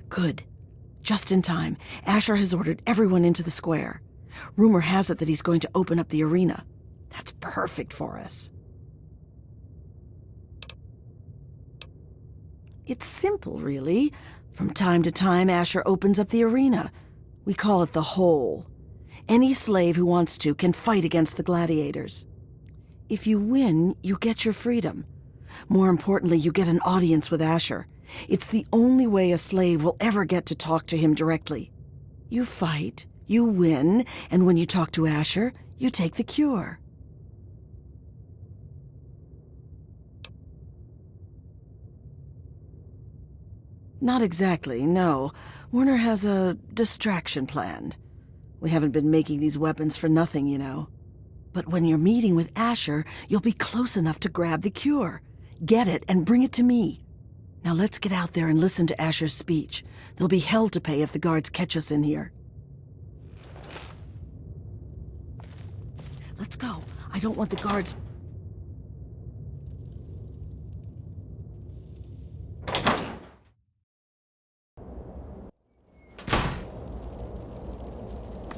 Good. Just in time. Asher has ordered everyone into the square. Rumor has it that he's going to open up the arena. That's perfect for us. It's simple, really. From time to time, Asher opens up the arena. We call it the Hole. Any slave who wants to can fight against the gladiators. If you win, you get your freedom. More importantly, you get an audience with Asher. It's the only way a slave will ever get to talk to him directly. You fight, you win, and when you talk to Asher, you take the cure. Not exactly, no. Werner has a distraction planned. We haven't been making these weapons for nothing, you know. But when you're meeting with Asher, you'll be close enough to grab the cure. Get it and bring it to me. Now let's get out there and listen to Asher's speech. There'll be hell to pay if the guards catch us in here. Let's go. I don't want the guards...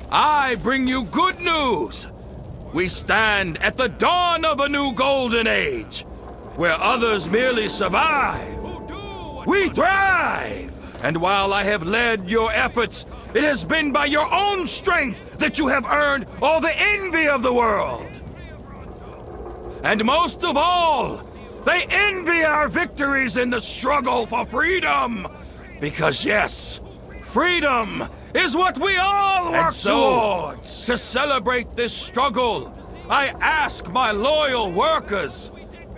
I bring you good news! We stand at the dawn of a new golden age, where others merely survive. We thrive! And while I have led your efforts, it has been by your own strength that you have earned all the envy of the world. And most of all, they envy our victories in the struggle for freedom. Because yes, freedom is what we all work towards. To celebrate this struggle, I ask my loyal workers,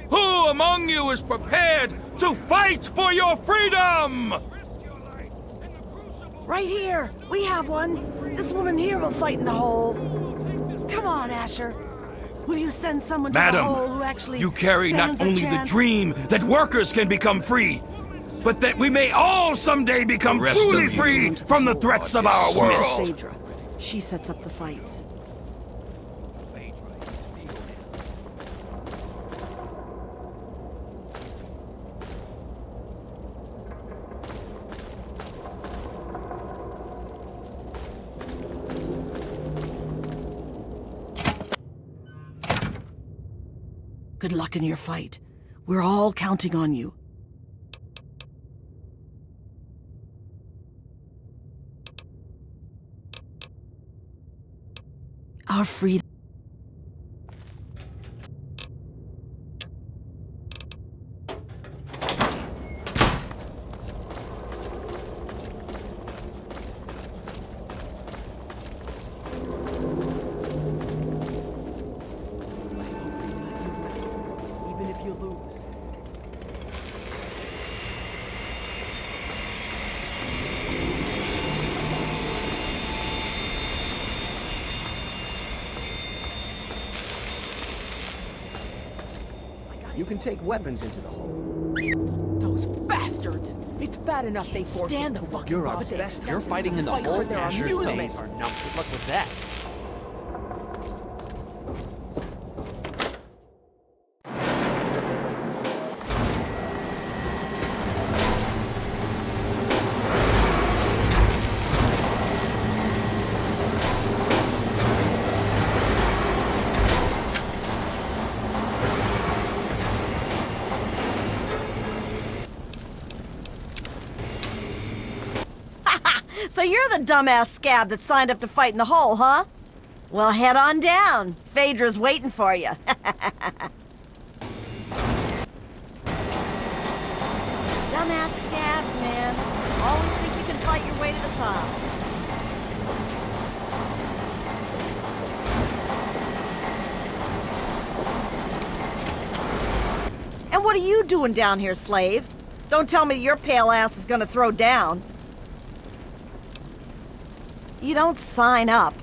who among you is prepared to fight for your freedom? Right here! We have one! This woman here will fight in the hole. Come on, Asher. Will you send someone to the hole who actually you carry not stands a only the chance? dream that workers can become free, but that we may all someday become truly free from the threats of our world. Phaedra. She sets up the fights. Good luck in your fight. We're all counting on you. Our freedom. Even if you lose. You can take weapons into the hole. Those bastards! It's bad enough they forced us to fucking You're our rob best. us. You're fighting in the hole. Their Asher's amusement. days are numb. Good luck with that. So you're the dumbass scab that signed up to fight in the hole, huh? Well, head on down. Phaedra's waiting for you. Dumbass scabs, man. Always think you can fight your way to the top. And what are you doing down here, slave? Don't tell me your pale ass is gonna throw down. You don't sign up.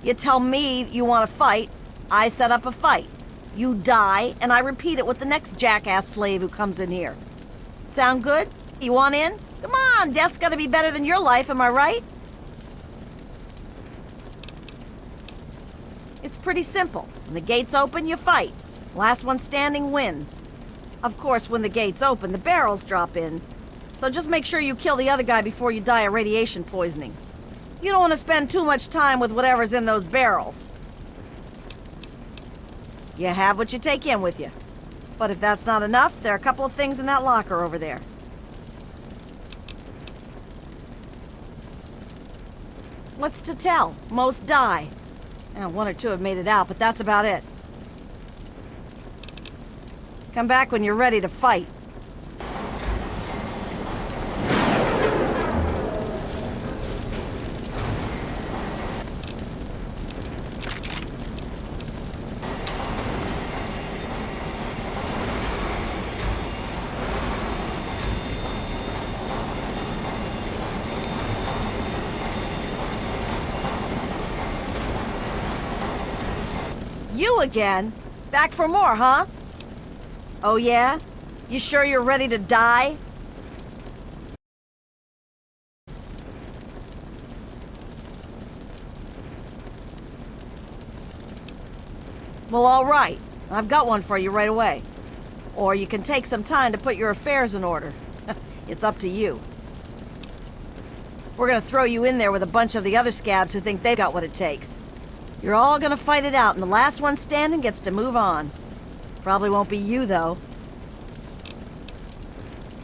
You tell me you want to fight, I set up a fight. You die, and I repeat it with the next jackass slave who comes in here. Sound good? You want in? Come on, death's gotta be better than your life, am I right? It's pretty simple. When the gates open, you fight. Last one standing wins. Of course, when the gates open, the barrels drop in. so just make sure you kill the other guy before you die of radiation poisoning. You don't want to spend too much time with whatever's in those barrels. You have what you take in with you. But if that's not enough, there are a couple of things in that locker over there. What's to tell? Most die. Now, one or two have made it out, but that's about it. Come back when you're ready to fight. You again? Back for more, huh? Oh yeah? You sure you're ready to die? Well, all right. I've got one for you right away. Or you can take some time to put your affairs in order. It's up to you. We're gonna throw you in there with a bunch of the other scabs who think they've got what it takes. You're all gonna fight it out, and the last one standing gets to move on. Probably won't be you, though.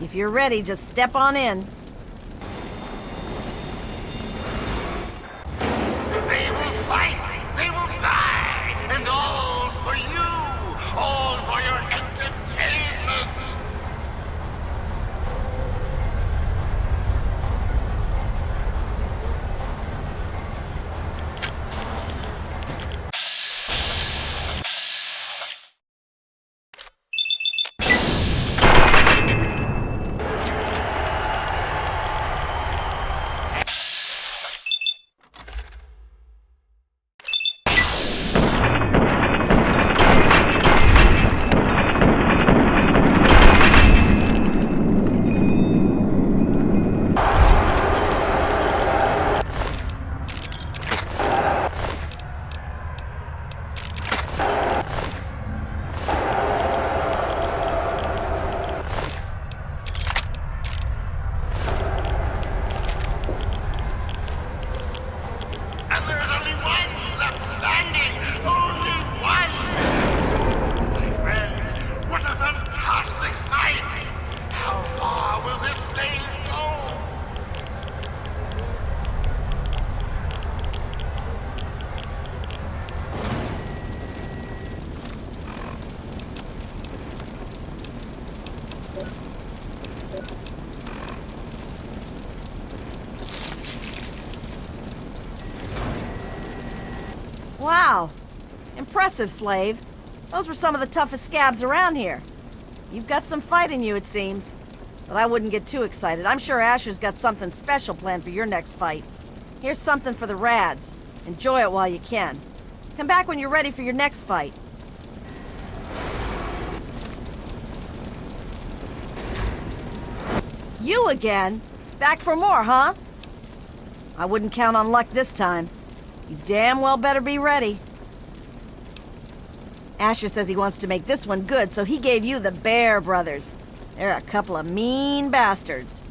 If you're ready, just step on in. They will fight! They will die! And all for you! All for your entertainment! Wow. Impressive, slave. Those were some of the toughest scabs around here. You've got some fight in you, it seems. But I wouldn't get too excited. I'm sure Asher's got something special planned for your next fight. Here's something for the Rads. Enjoy it while you can. Come back when you're ready for your next fight. You again? Back for more, huh? I wouldn't count on luck this time. You damn well better be ready. Asher says he wants to make this one good, so he gave you the Bear Brothers. They're a couple of mean bastards.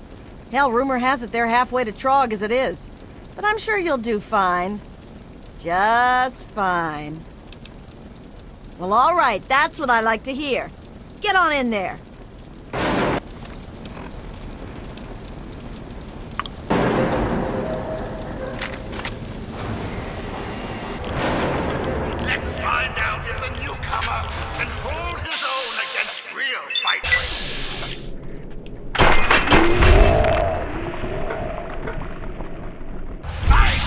Hell, rumor has it they're halfway to Trog as it is. But I'm sure you'll do fine. Just fine. Well, all right, that's what I like to hear. Get on in there. Let's find out if the newcomer can hold his own against real fighters. Fight!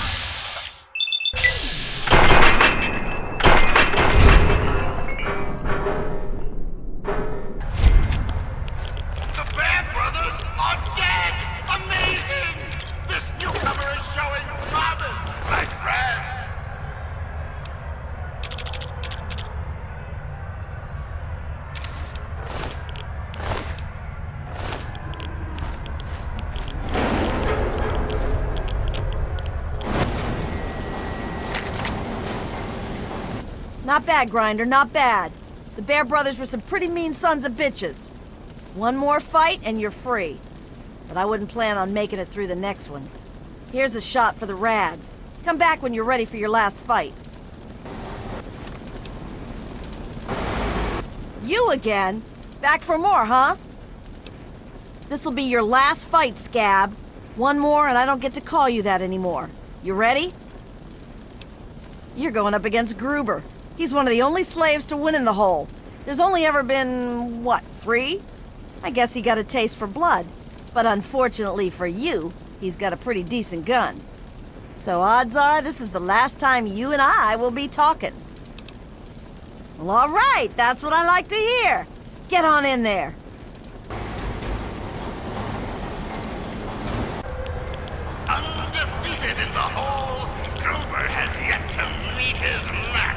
The Bear Brothers are dead! Amazing! This newcomer is showing promise, my friends! Not bad, Grinder, not bad. The Bear Brothers were some pretty mean sons of bitches. One more fight and you're free. but I wouldn't plan on making it through the next one. Here's a shot for the rads. Come back when you're ready for your last fight. You again? Back for more, huh? This'll be your last fight, Scab. One more and I don't get to call you that anymore. You ready? You're going up against Gruber. He's one of the only slaves to win in the hole. There's only ever been, what, 3? I guess he got a taste for blood. But unfortunately for you, he's got a pretty decent gun. So odds are this is the last time you and I will be talking. Well, all right, that's what I like to hear. Get on in there. Undefeated in the hole, Gruber has yet to meet his match.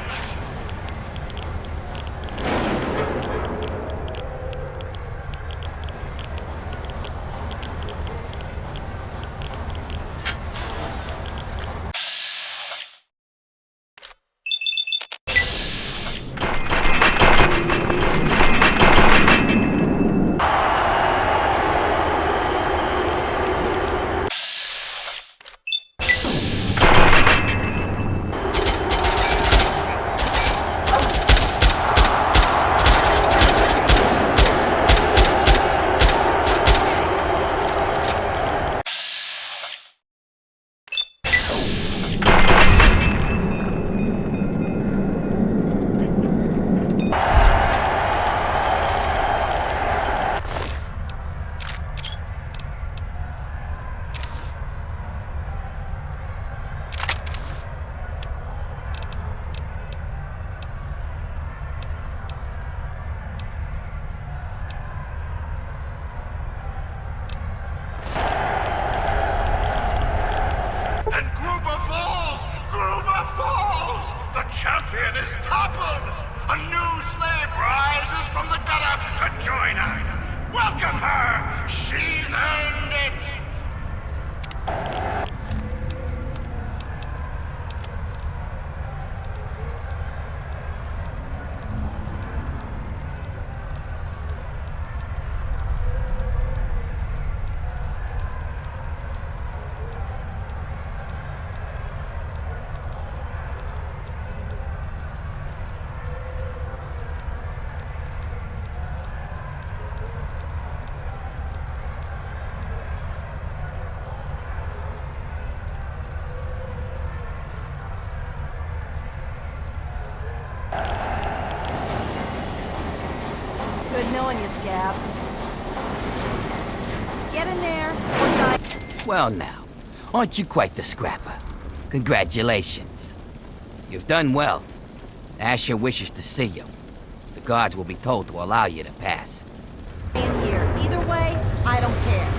Champion is toppled! A new slave rises from the gutter to join us! Welcome her! She's earned it! Good knowing you, Scab. Get in there, or die. Well now, aren't you quite the scrapper? Congratulations. You've done well. Asher wishes to see you. The guards will be told to allow you to pass. In here. Either way, I don't care.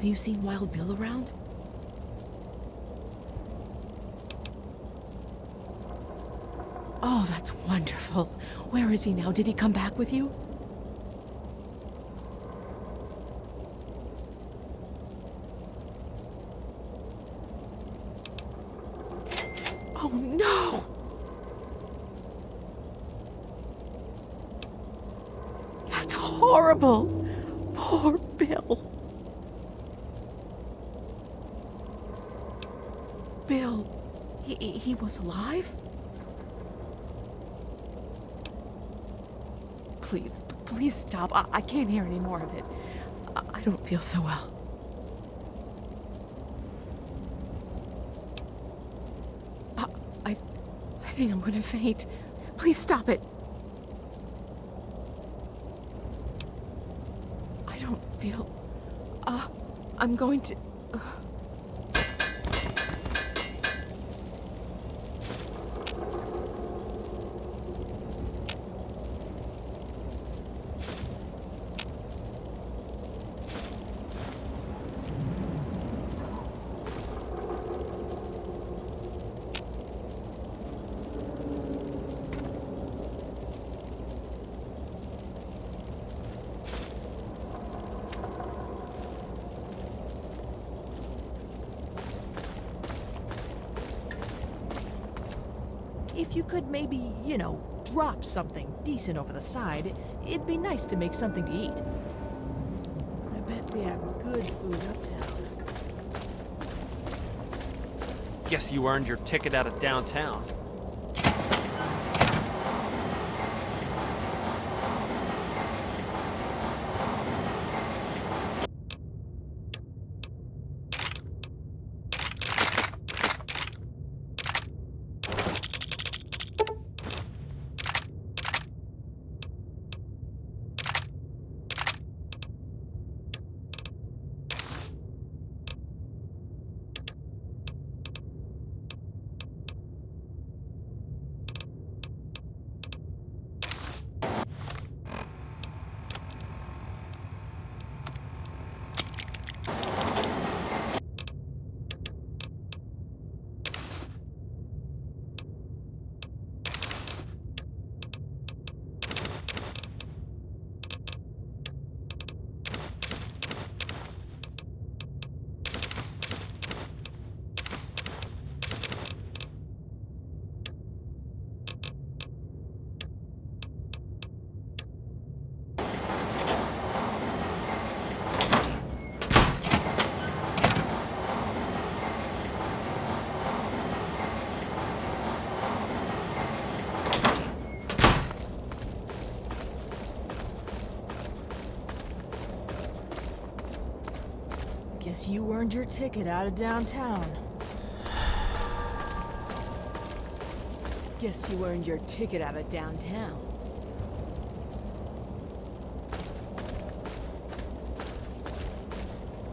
you seen Wild Bill around? Oh, that's wonderful. Where is he now? Did he come back with you? Oh, no! That's horrible. Poor Bill. Bill, he was alive? Please stop. I can't hear any more of it. I don't feel so well. I think I'm gonna faint. Please stop it. I don't feel... I'm going to... If you could maybe, drop something decent over the side, it'd be nice to make something to eat. I bet they have good food uptown. Guess you earned your ticket out of downtown. Guess you earned your ticket out of downtown. Guess you earned your ticket out of downtown.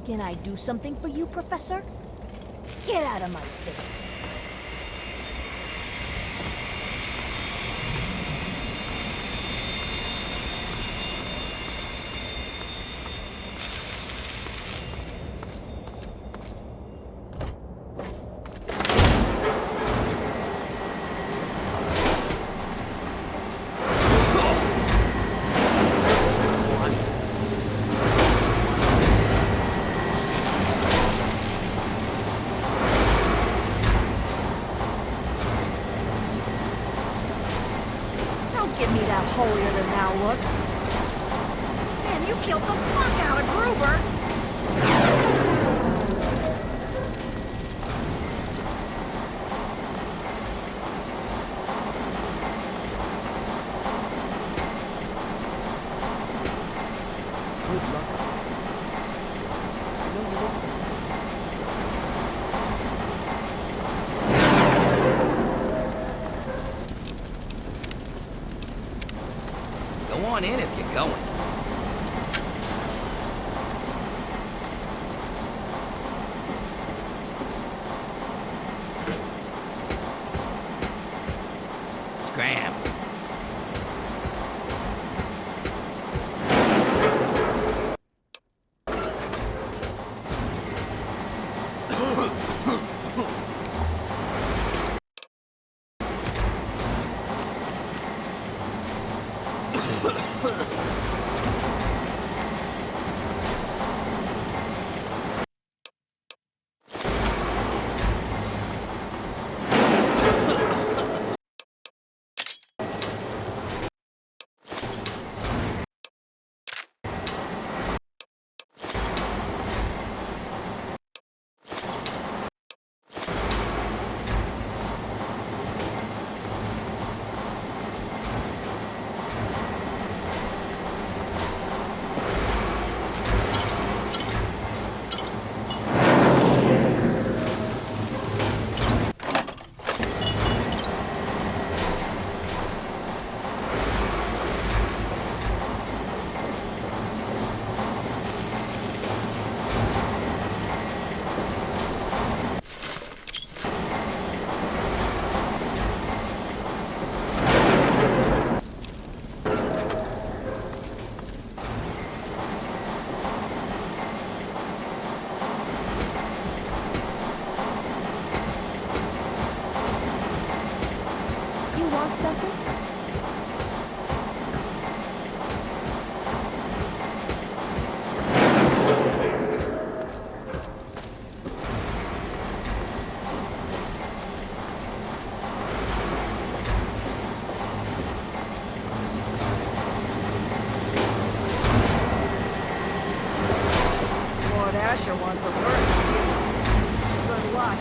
Can I do something for you, Professor? Get out of my face. Give me that holier-than-thou look. Man, you killed the fuck out of Gruber! Good luck. I know you won't listen. Go on in if you're going. Scram. want something? Lord Asher wants a word. Good luck.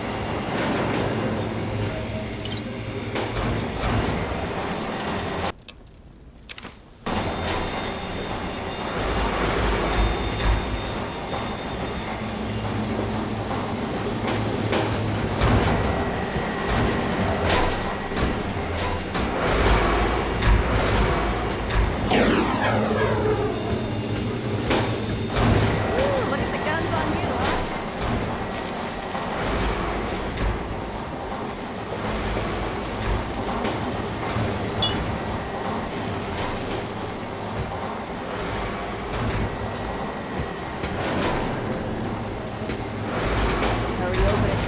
Look at the guns on you, huh? Hurry open it.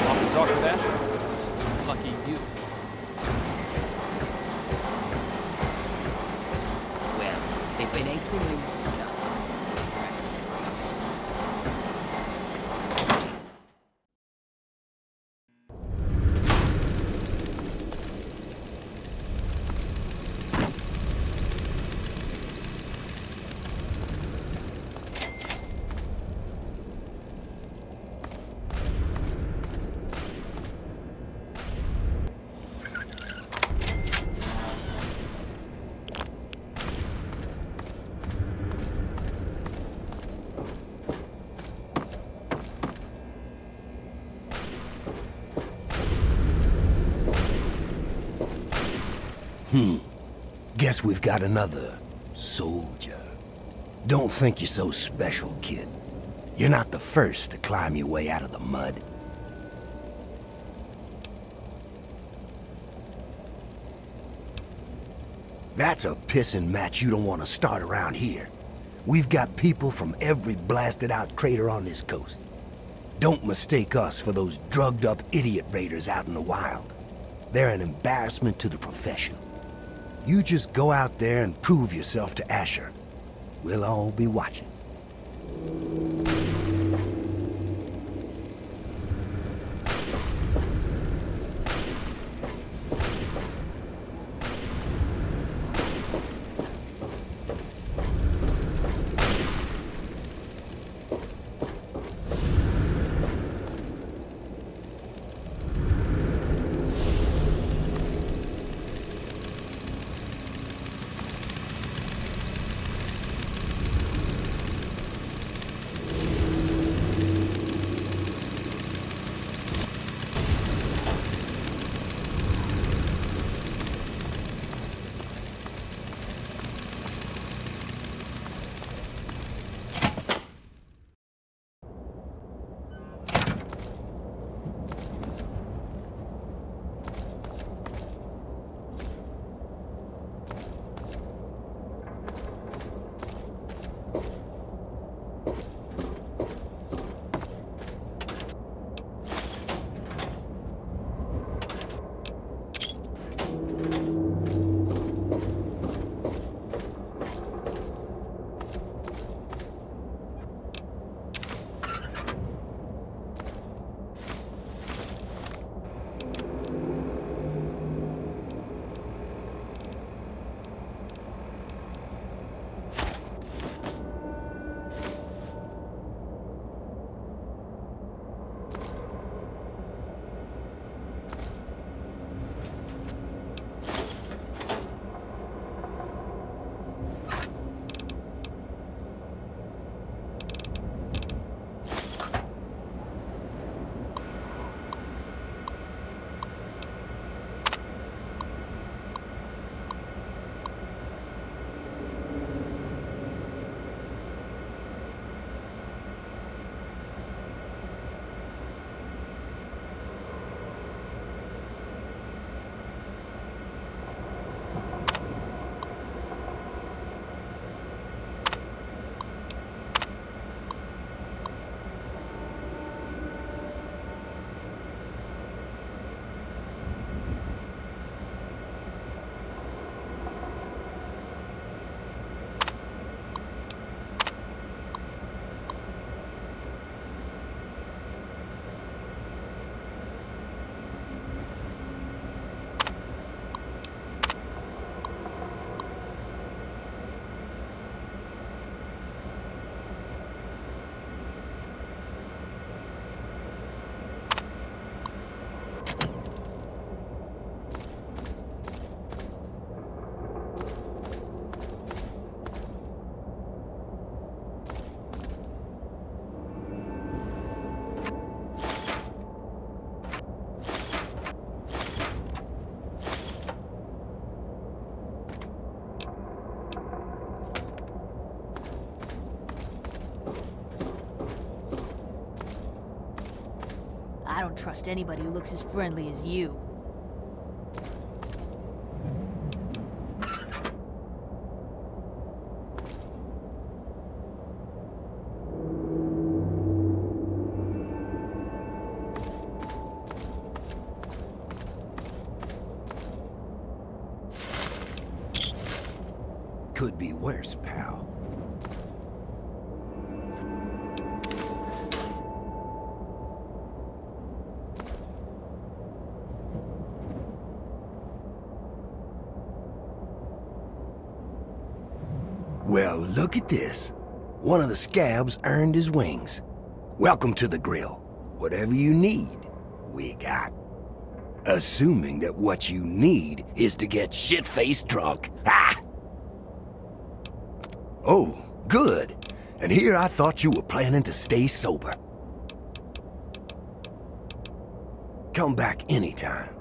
Off to talk with Asher. Lucky you. Well, if it ain't the new stuff. Guess we've got another soldier. Don't think you're so special, kid. You're not the first to climb your way out of the mud. That's a pissing match you don't want to start around here. We've got people from every blasted out crater on this coast. Don't mistake us for those drugged up idiot raiders out in the wild. They're an embarrassment to the profession. You just go out there and prove yourself to Asher. We'll all be watching. trust anybody who looks as friendly as you. Could be worse, pal. Well, look at this. One of the scabs earned his wings. Welcome to the grill. Whatever you need, we got. Assuming that what you need is to get shit-faced drunk. Ha! Oh, good. And here I thought you were planning to stay sober. Come back anytime.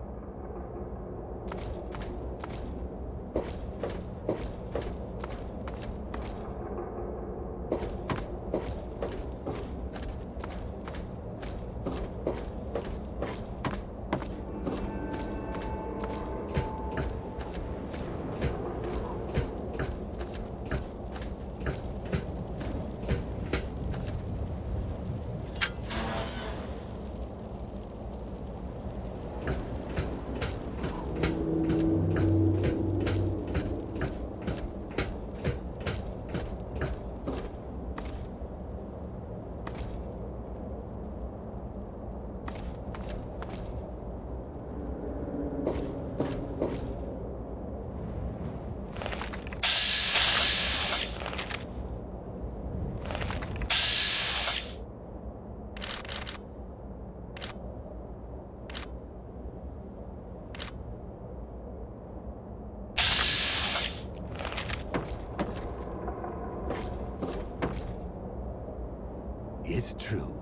It's true.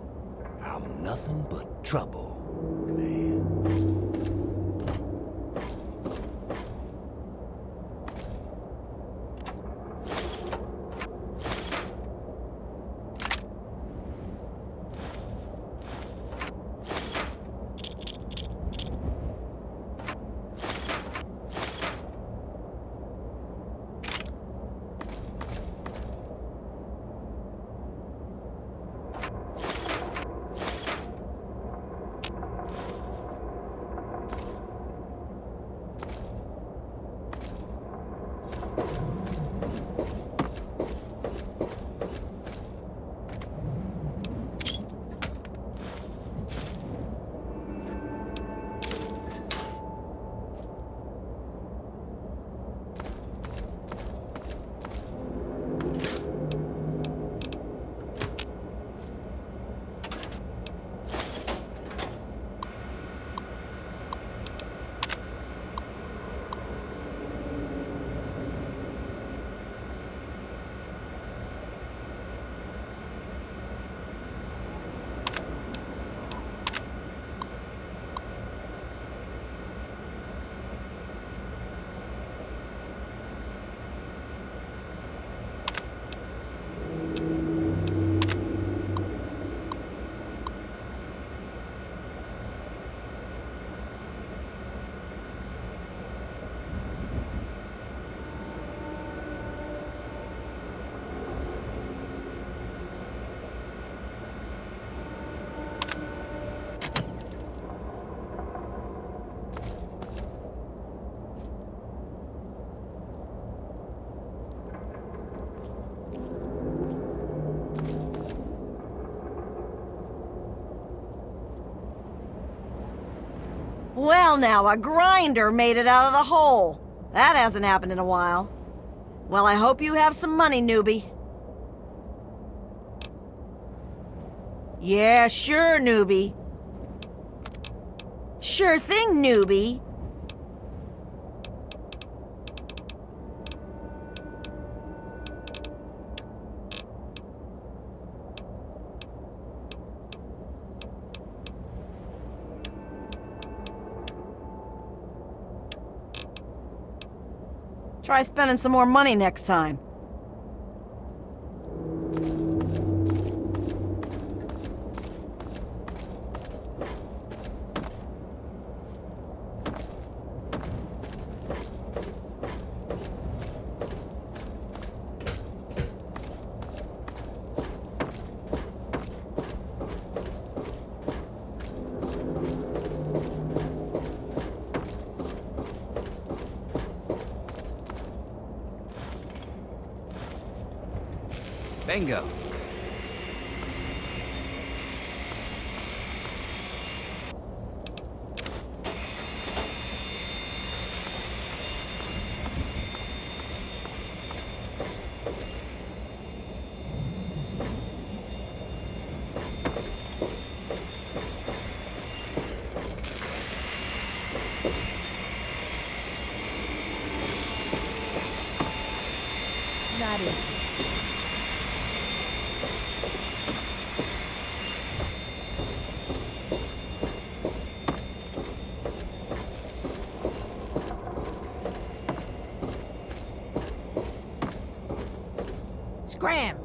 I'm nothing but trouble, man. Well now, a grinder made it out of the hole. That hasn't happened in a while. Well, I hope you have some money, newbie. Yeah, sure, newbie. Sure thing, newbie. Try spending some more money next time. Bingo. Not interested. Scram!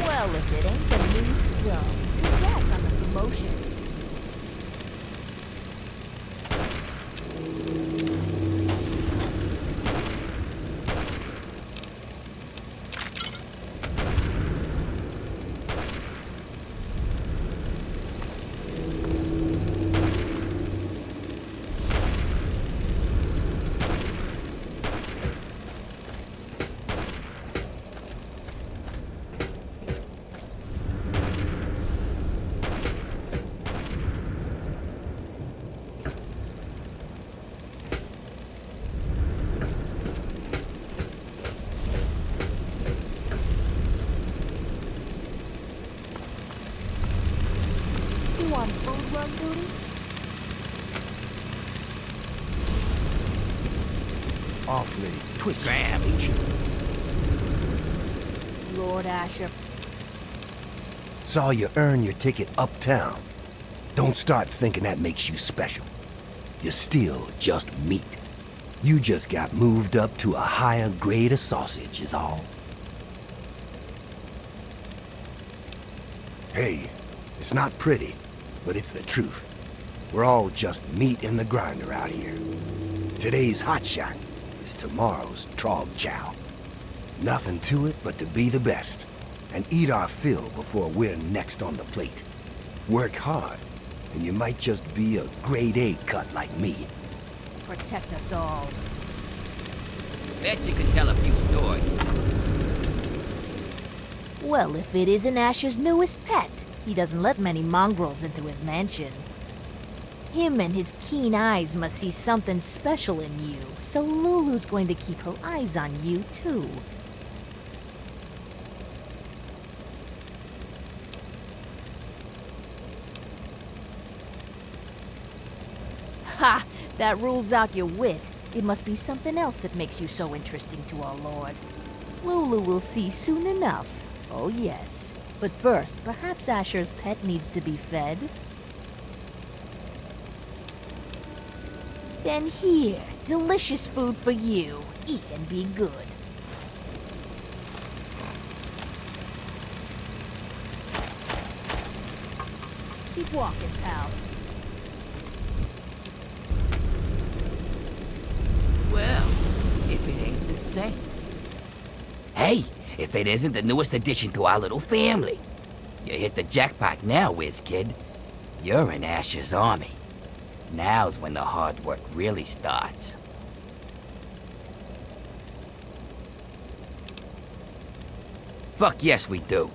Well, if it ain't the new scum. Congrats on the promotion. You on food run duty? Awfully twitchy, Scram. ain't you? Lord Asher. Saw you earn your ticket uptown. Don't start thinking that makes you special. You're still just meat. You just got moved up to a higher grade of sausage is all. Hey, it's not pretty, but it's the truth. We're all just meat in the grinder out here. Today's hotshot is tomorrow's trog chow. Nothing to it but to be the best and eat our fill before we're next on the plate. Work hard, and you might just be a grade A cut like me. Protect us all. Bet you could tell a few stories. Well, if it isn't Asher's newest pet, he doesn't let many mongrels into his mansion. Him and his keen eyes must see something special in you, so Lulu's going to keep her eyes on you, too. Ha! That rules out your wit. It must be something else that makes you so interesting to our Lord. Lulu will see soon enough. Oh, yes. But first, perhaps Asher's pet needs to be fed? Then here, delicious food for you. Eat and be good. Keep walking, pal. Well, if it ain't the same. Hey, if it isn't the newest addition to our little family. You hit the jackpot now, whiz kid. You're in Asher's army. Now's when the hard work really starts. Fuck yes, we do.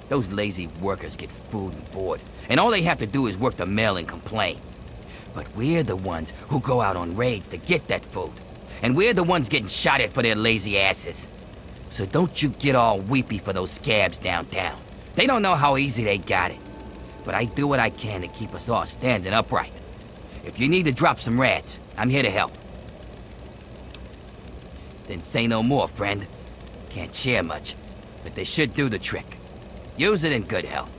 Those lazy workers get food and board, and all they have to do is work the mill and complain. But we're the ones who go out on raids to get that food. And we're the ones getting shot at for their lazy asses. So don't you get all weepy for those scabs downtown. They don't know how easy they got it. But I do what I can to keep us all standing upright. If you need to drop some rats, I'm here to help. Then say no more, friend. Can't share much, but they should do the trick. Use it in good health.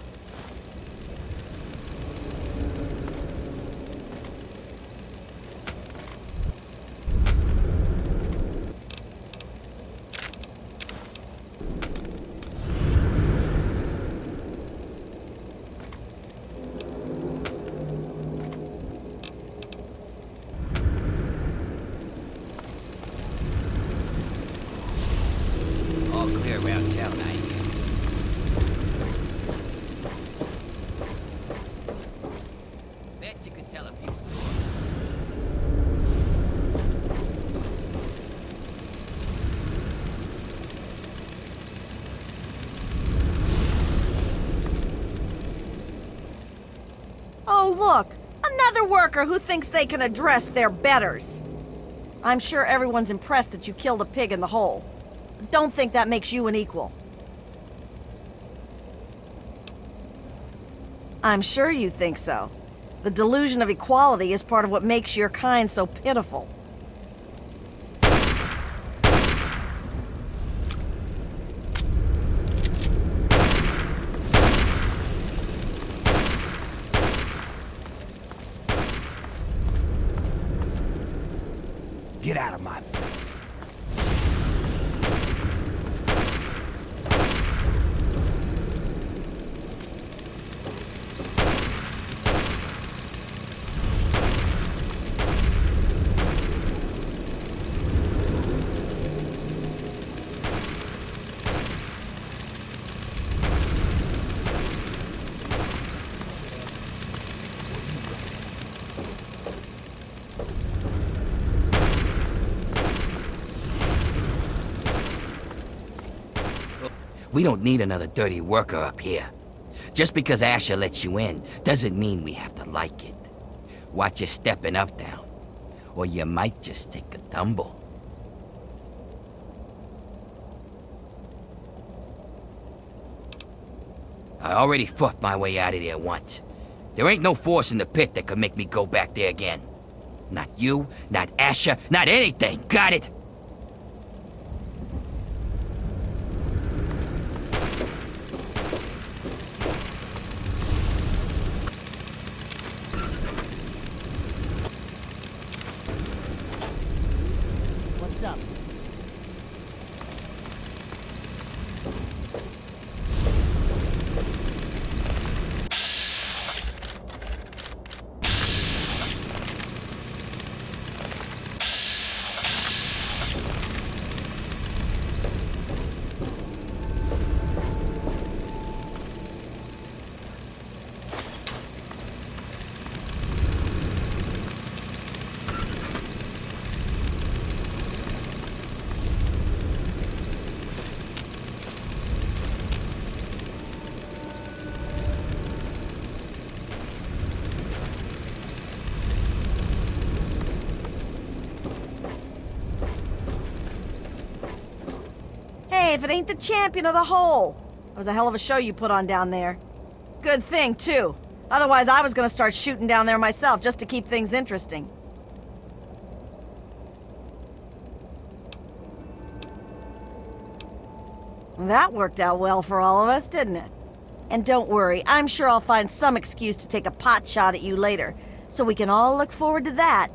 Look, another worker who thinks they can address their betters. I'm sure everyone's impressed that you killed a pig in the hole. Don't think that makes you an equal. I'm sure you think so. The delusion of equality is part of what makes your kind so pitiful. Get out of my face. We don't need another dirty worker up here. Just because Asher lets you in doesn't mean we have to like it. Watch you stepping up now, or you might just take a tumble. I already fought my way out of there once. There ain't no force in the pit that could make me go back there again. Not you, not Asher, not anything. Got it? What's up? Hey, if it ain't the champion of the hole. That was a hell of a show you put on down there. Good thing, too. Otherwise, I was gonna start shooting down there myself just to keep things interesting. That worked out well for all of us, didn't it? And don't worry, I'm sure I'll find some excuse to take a pot shot at you later, so we can all look forward to that.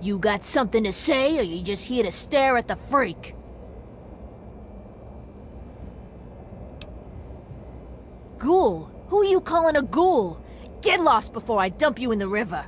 You got something to say, or you just here to stare at the freak? Ghoul? Who are you calling a ghoul? Get lost before I dump you in the river.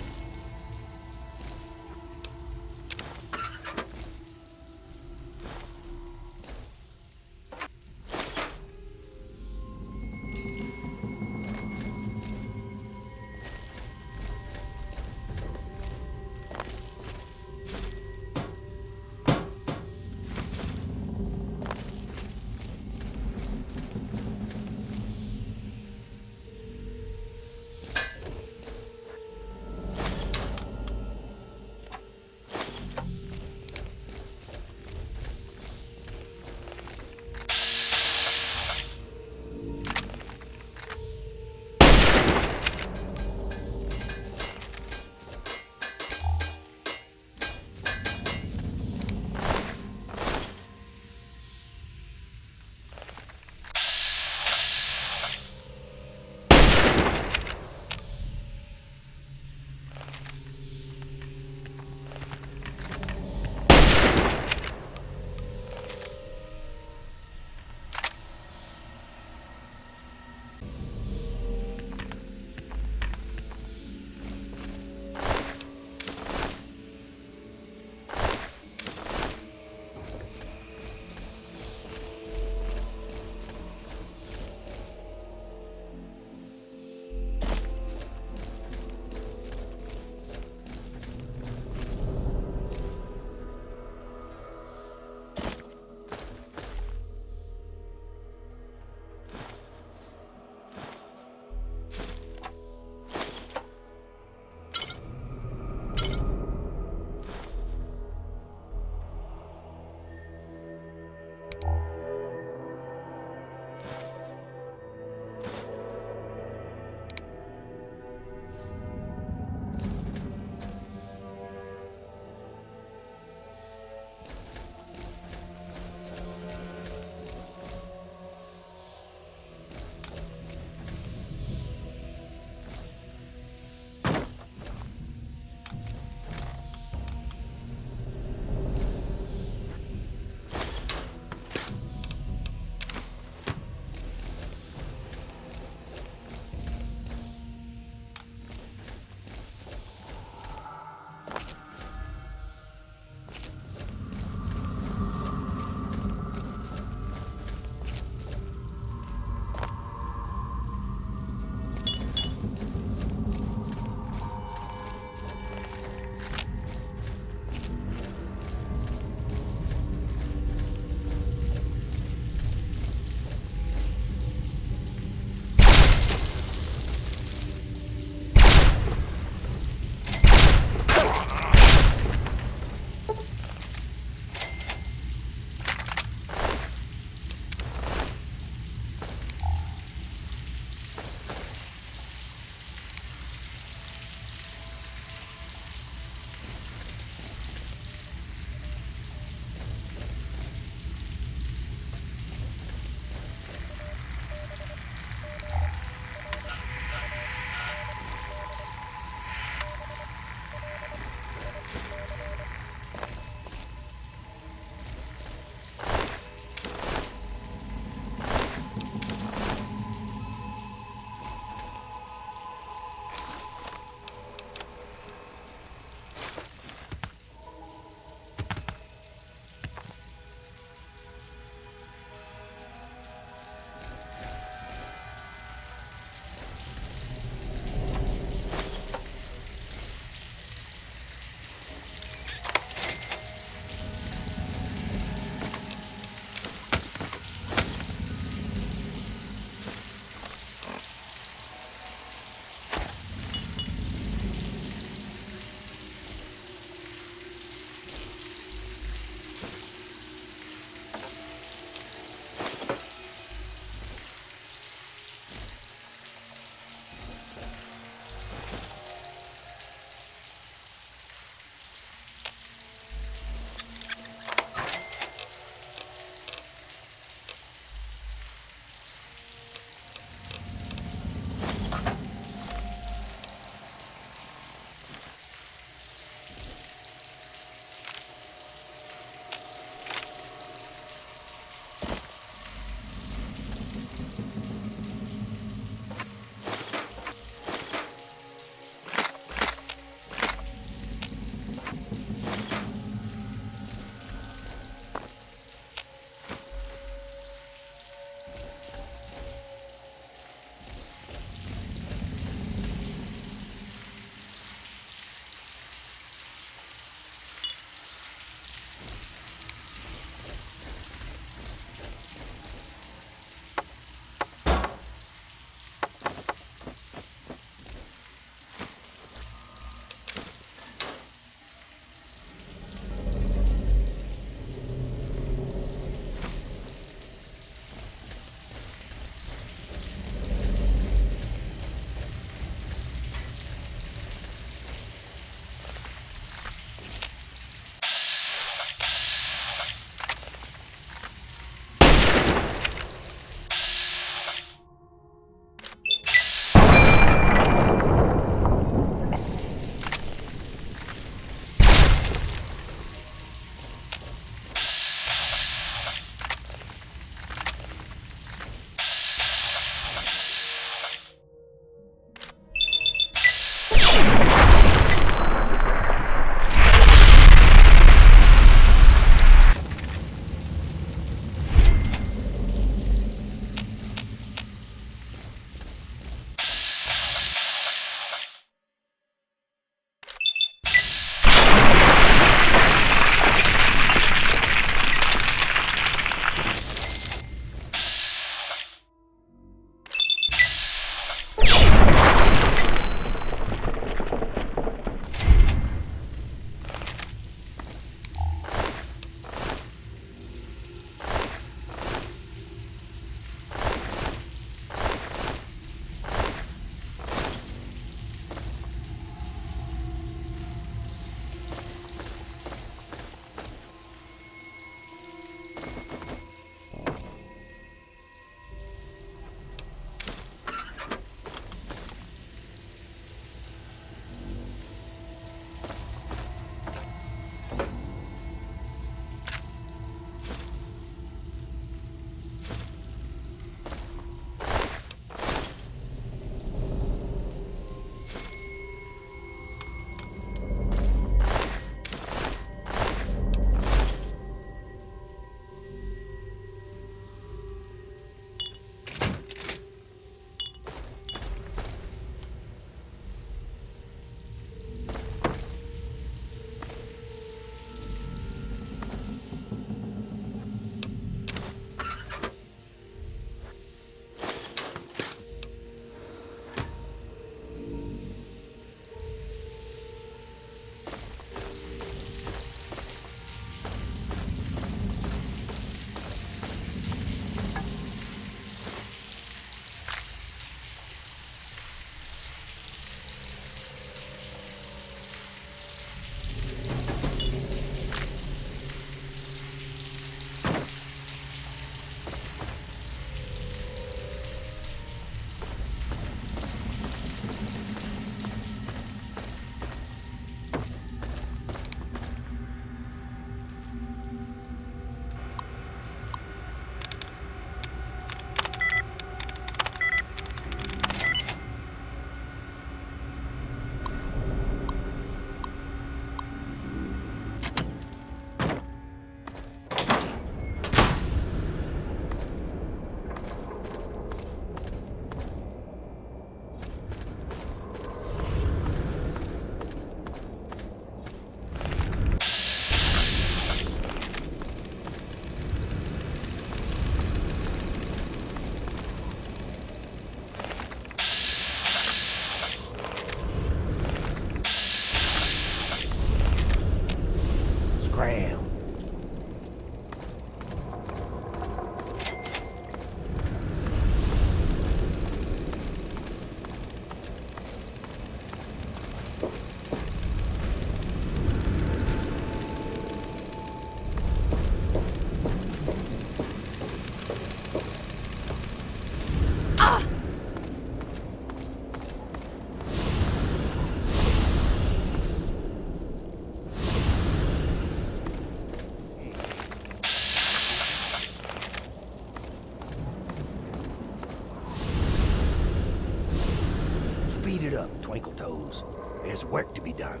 Speed it up, Twinkle Toes. There's work to be done.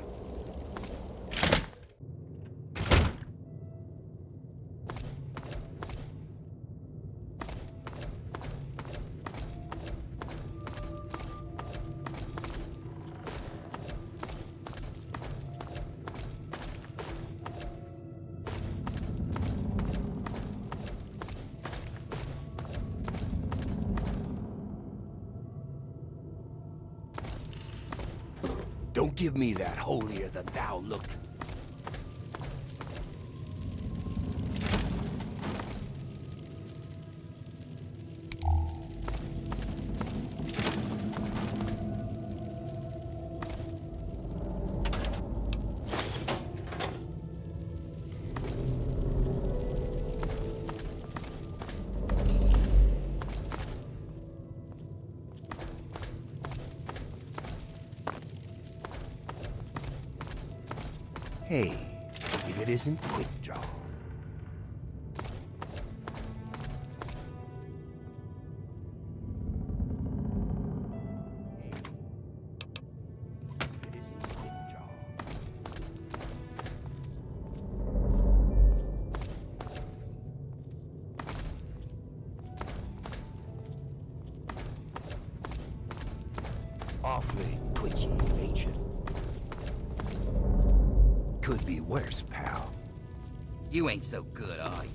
Don't give me that holier-than-thou look. Hey, if it isn't quick draw. Awfully twitchy, ain't you? Could be worse, pal. You ain't so good, are you?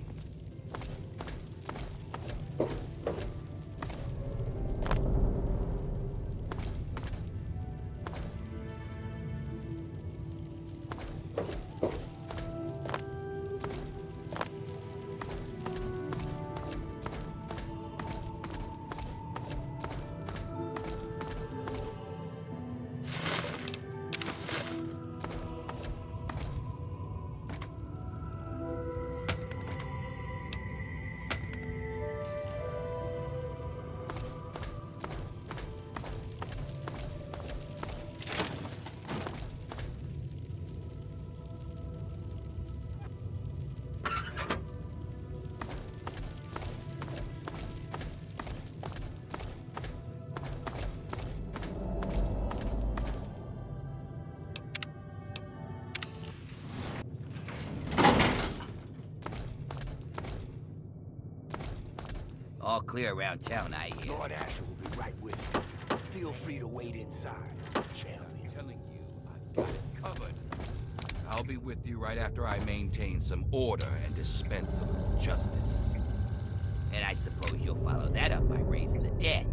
All clear around town, I hear. Lord Asher will be right with you. Feel free to wait inside. I'm telling you, I've got it covered. I'll be with you right after I maintain some order and dispense a little justice. And I suppose you'll follow that up by raising the dead.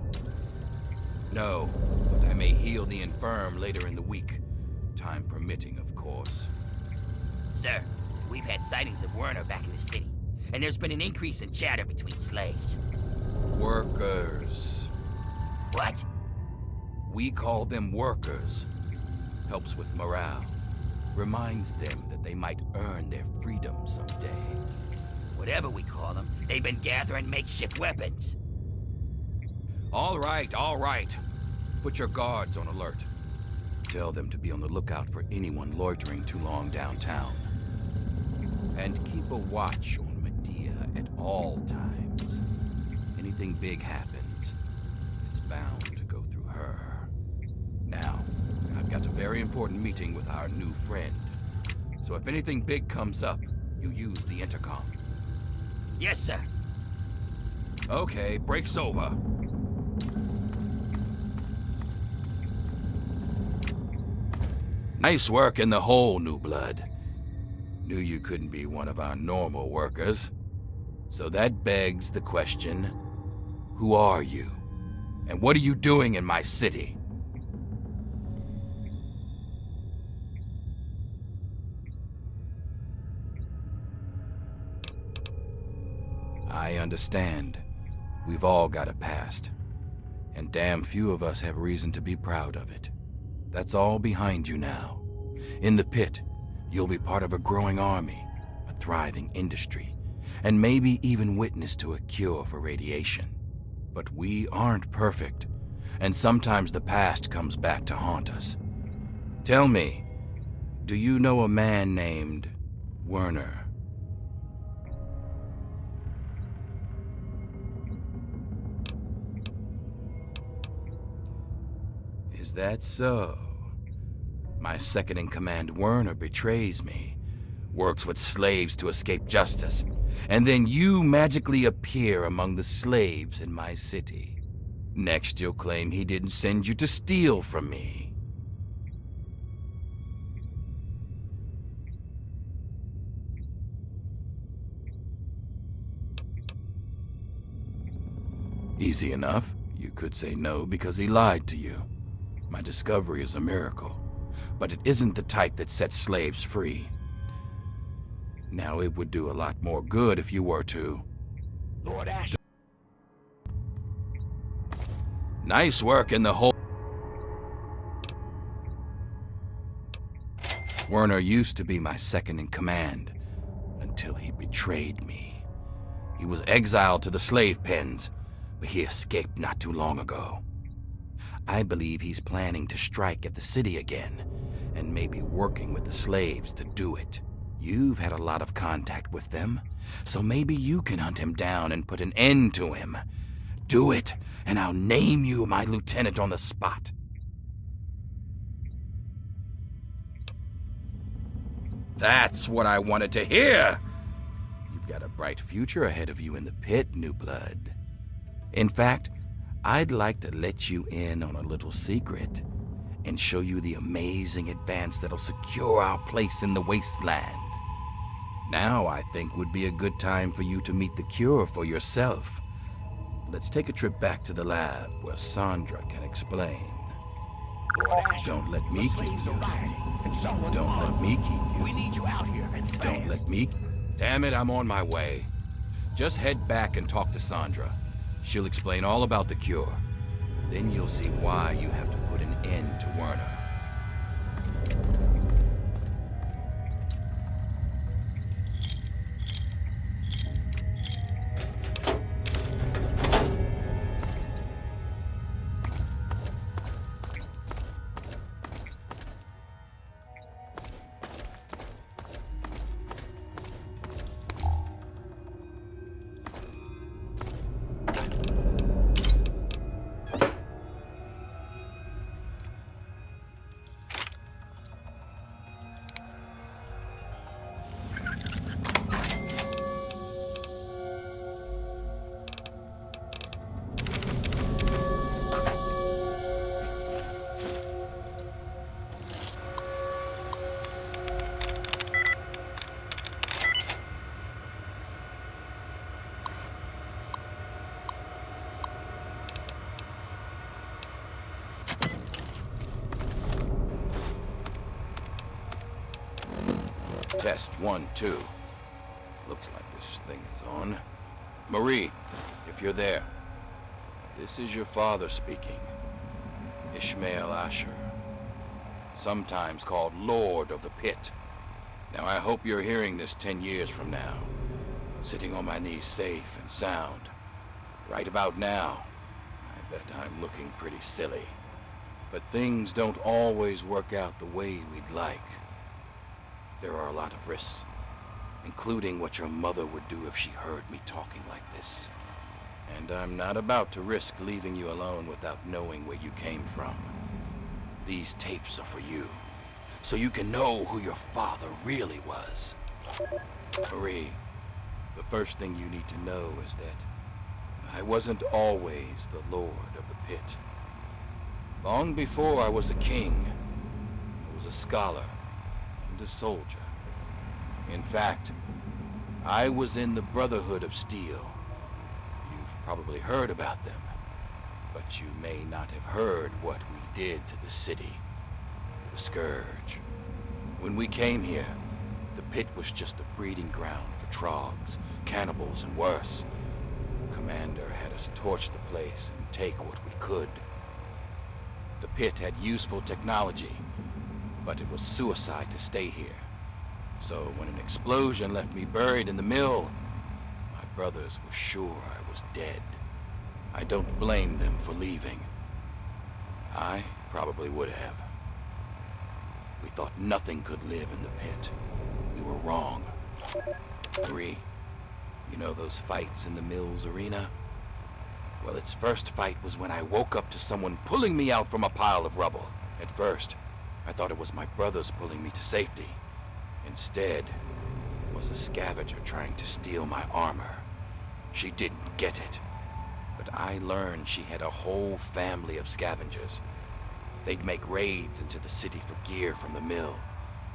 No, but I may heal the infirm later in the week. Time permitting, of course. Sir, we've had sightings of Werner back in the city, and there's been an increase in chatter between slaves. Workers. What? We call them workers. Helps with morale. Reminds them that they might earn their freedom someday. Whatever we call them, they've been gathering makeshift weapons. All right, all right. Put your guards on alert. Tell them to be on the lookout for anyone loitering too long downtown. And keep a watch on Medea at all times. Anything big happens, it's bound to go through her. Now, I've got a very important meeting with our new friend. So if anything big comes up, you use the intercom. Yes, sir. Okay, break's over. Nice work in the hole, new blood. Knew you couldn't be one of our normal workers. So that begs the question, who are you? And what are you doing in my city? I understand. We've all got a past. And damn few of us have reason to be proud of it. That's all behind you now. In the pit, you'll be part of a growing army, a thriving industry, and maybe even witness to a cure for radiation. But we aren't perfect, and sometimes the past comes back to haunt us. Tell me, do you know a man named Werner? Is that so? My second-in-command Werner betrays me, works with slaves to escape justice, and then you magically appear among the slaves in my city. Next, you'll claim he didn't send you to steal from me. Easy enough. You could say no because he lied to you. My discovery is a miracle, but it isn't the type that sets slaves free. Now, it would do a lot more good if you were to... Lord Asher. Nice work in the hole. Werner used to be my second-in-command, until he betrayed me. He was exiled to the slave pens, but he escaped not too long ago. I believe he's planning to strike at the city again, and maybe working with the slaves to do it. You've had a lot of contact with them, so maybe you can hunt him down and put an end to him. Do it, and I'll name you my lieutenant on the spot. That's what I wanted to hear! You've got a bright future ahead of you in the pit, new blood. In fact, I'd like to let you in on a little secret and show you the amazing advance that'll secure our place in the wasteland. Now, I think, would be a good time for you to meet the cure for yourself. Let's take a trip back to the lab where Sandra can explain. Don't let me keep you. Don't let me keep you. We need you out here. Don't let me... Damn it, I'm on my way. Just head back and talk to Sandra. She'll explain all about the cure. Then you'll see why you have to put an end to Werner. Test 1, 2. Looks like this thing is on. Marie, if you're there. This is your father speaking. Ishmael Asher. Sometimes called Lord of the Pit. Now I hope you're hearing this 10 years from now. Sitting on my knees safe and sound. Right about now, I bet I'm looking pretty silly. But things don't always work out the way we'd like. There are a lot of risks, including what your mother would do if she heard me talking like this. And I'm not about to risk leaving you alone without knowing where you came from. These tapes are for you, so you can know who your father really was. Marie, the first thing you need to know is that I wasn't always the Lord of the Pit. Long before I was a king, I was a scholar and a soldier. In fact, I was in the Brotherhood of Steel. You've probably heard about them, but you may not have heard what we did to the city. The Scourge. When we came here, the Pit was just a breeding ground for trogs, cannibals, and worse. Commander had us torch the place and take what we could. The Pit had useful technology, but it was suicide to stay here. So when an explosion left me buried in the mill, my brothers were sure I was dead. I don't blame them for leaving. I probably would have. We thought nothing could live in the Pit. We were wrong. Marie, you know those fights in the mill's arena? Well, its first fight was when I woke up to someone pulling me out from a pile of rubble. At first, I thought it was my brothers pulling me to safety. Instead, it was a scavenger trying to steal my armor. She didn't get it. But I learned she had a whole family of scavengers. They'd make raids into the city for gear from the mill.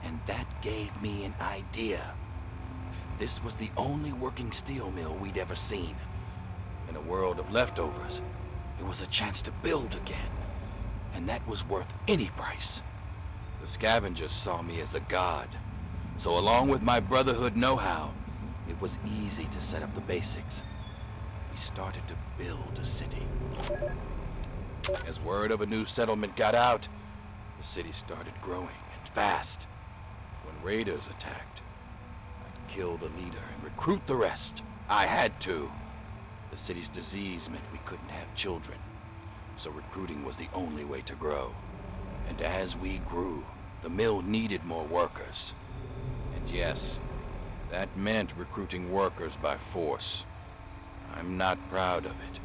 And that gave me an idea. This was the only working steel mill we'd ever seen. In a world of leftovers, it was a chance to build again. And that was worth any price. The scavengers saw me as a god. So along with my Brotherhood know-how, it was easy to set up the basics. We started to build a city. As word of a new settlement got out, the city started growing, and fast. When raiders attacked, I'd kill the leader and recruit the rest. I had to. The city's disease meant we couldn't have children, so recruiting was the only way to grow. And as we grew, the mill needed more workers. And yes, that meant recruiting workers by force. I'm not proud of it,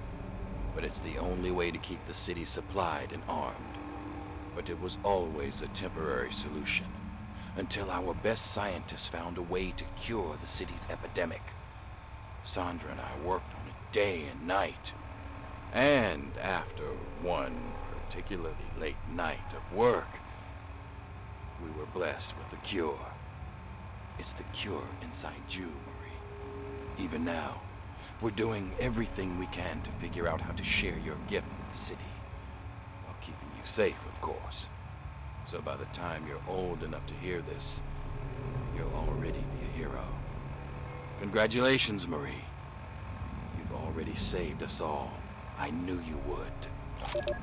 but it's the only way to keep the city supplied and armed. But it was always a temporary solution, until our best scientists found a way to cure the city's epidemic. Sandra and I worked on it day and night. And after one particularly late night of work, we were blessed with the cure. It's the cure inside you, Marie. Even now, we're doing everything we can to figure out how to share your gift with the city, while keeping you safe, of course. So by the time you're old enough to hear this, you'll already be a hero. Congratulations, Marie. You've already saved us all. I knew you would.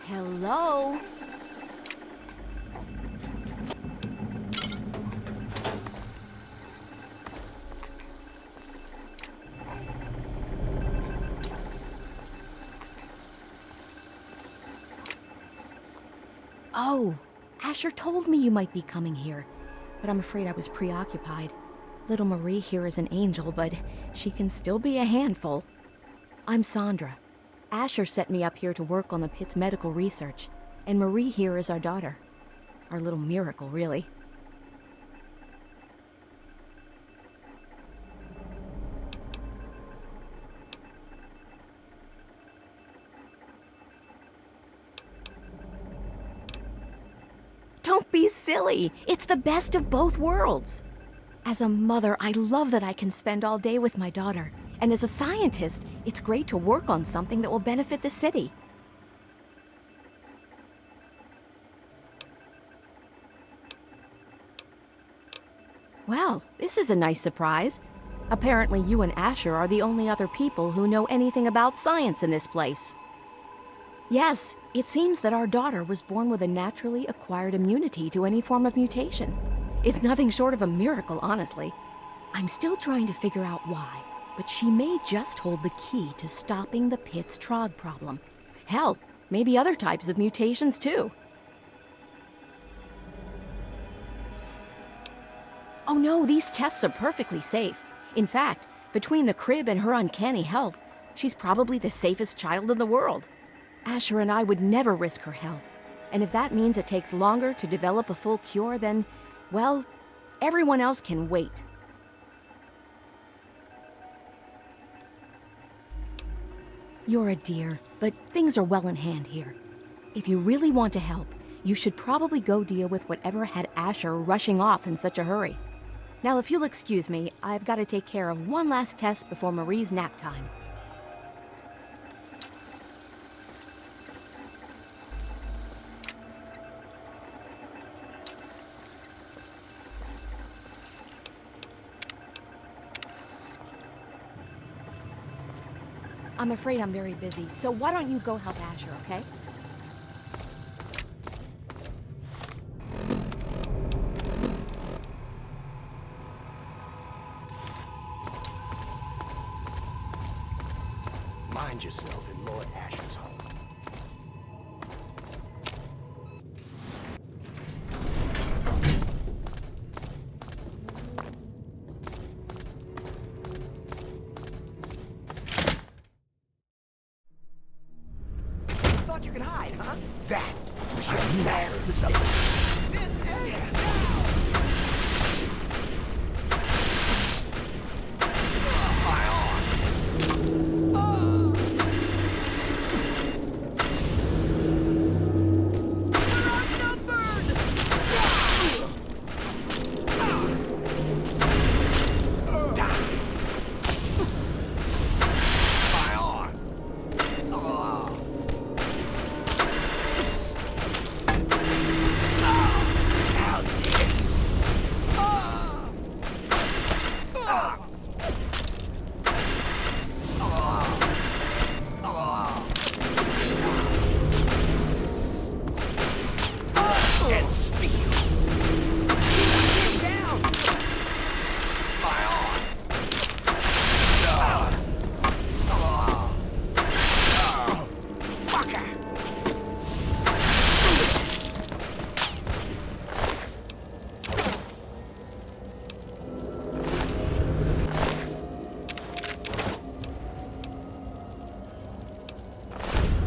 Hello? Oh, Asher told me you might be coming here, but I'm afraid I was preoccupied. Little Marie here is an angel, but she can still be a handful. I'm Sandra. Asher set me up here to work on the Pit's medical research, and Marie here is our daughter. Our little miracle, really. silly. It's the best of both worlds. As a mother, I love that I can spend all day with my daughter. And as a scientist, it's great to work on something that will benefit the city. Well, this is a nice surprise. Apparently you and Asher are the only other people who know anything about science in this place. Yes, it seems that our daughter was born with a naturally acquired immunity to any form of mutation. It's nothing short of a miracle, honestly. I'm still trying to figure out why, but she may just hold the key to stopping the Pitt's trog problem. Hell, maybe other types of mutations too. Oh no, these tests are perfectly safe. In fact, between the crib and her uncanny health, she's probably the safest child in the world. Asher and I would never risk her health. And if that means it takes longer to develop a full cure, then, well, everyone else can wait. You're a dear, but things are well in hand here. If you really want to help, you should probably go deal with whatever had Asher rushing off in such a hurry. Now, if you'll excuse me, I've got to take care of one last test before Marie's nap time. I'm afraid I'm very busy, so why don't you go help Asher, okay? Mind yourself in Lord Asher's home. Thought you could hide, huh? That was your last something. This ends now!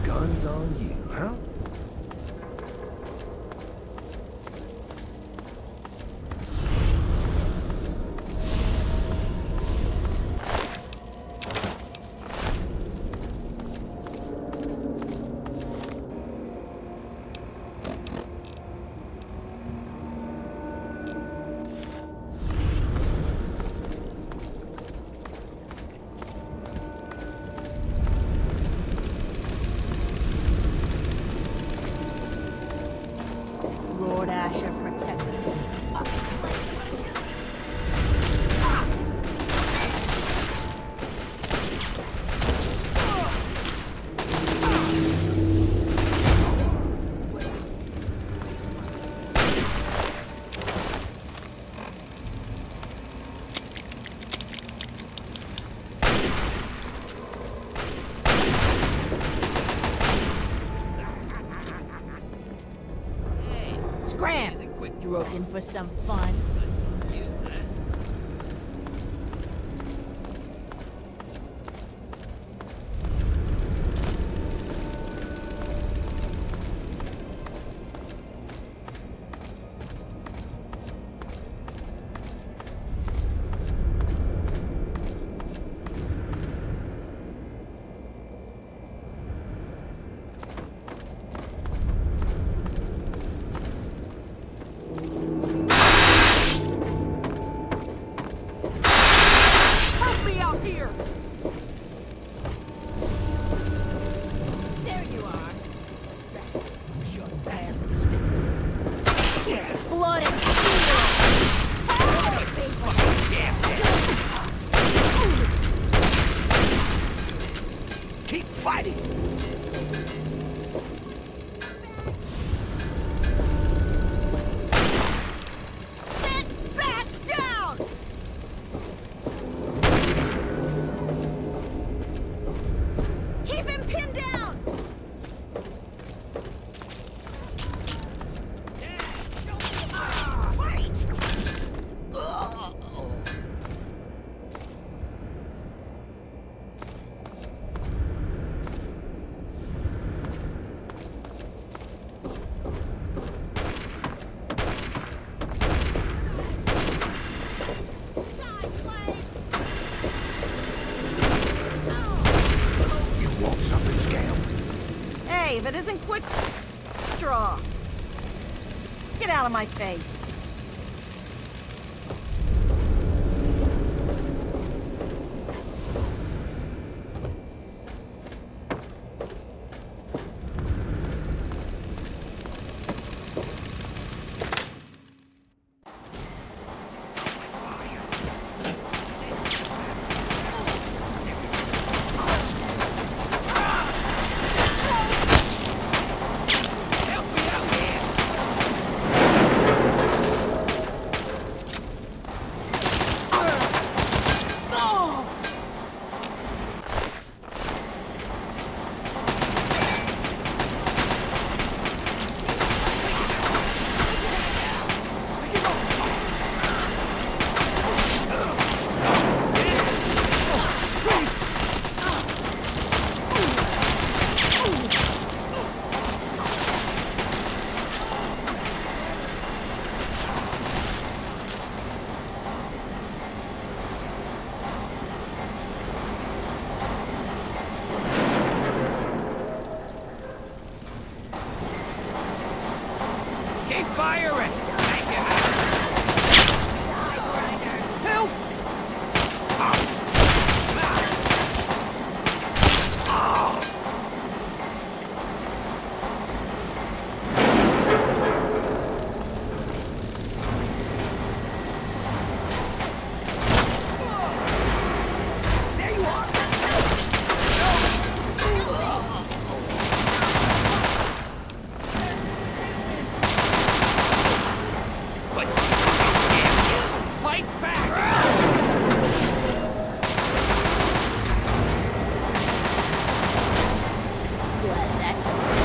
Guns on you, huh? Lord Asher protected him. Scram! You looking for some fun? it isn't quick draw. Get out of my face. Keep firing! Thank you. Help! There you are! Fight back! Glad that's over.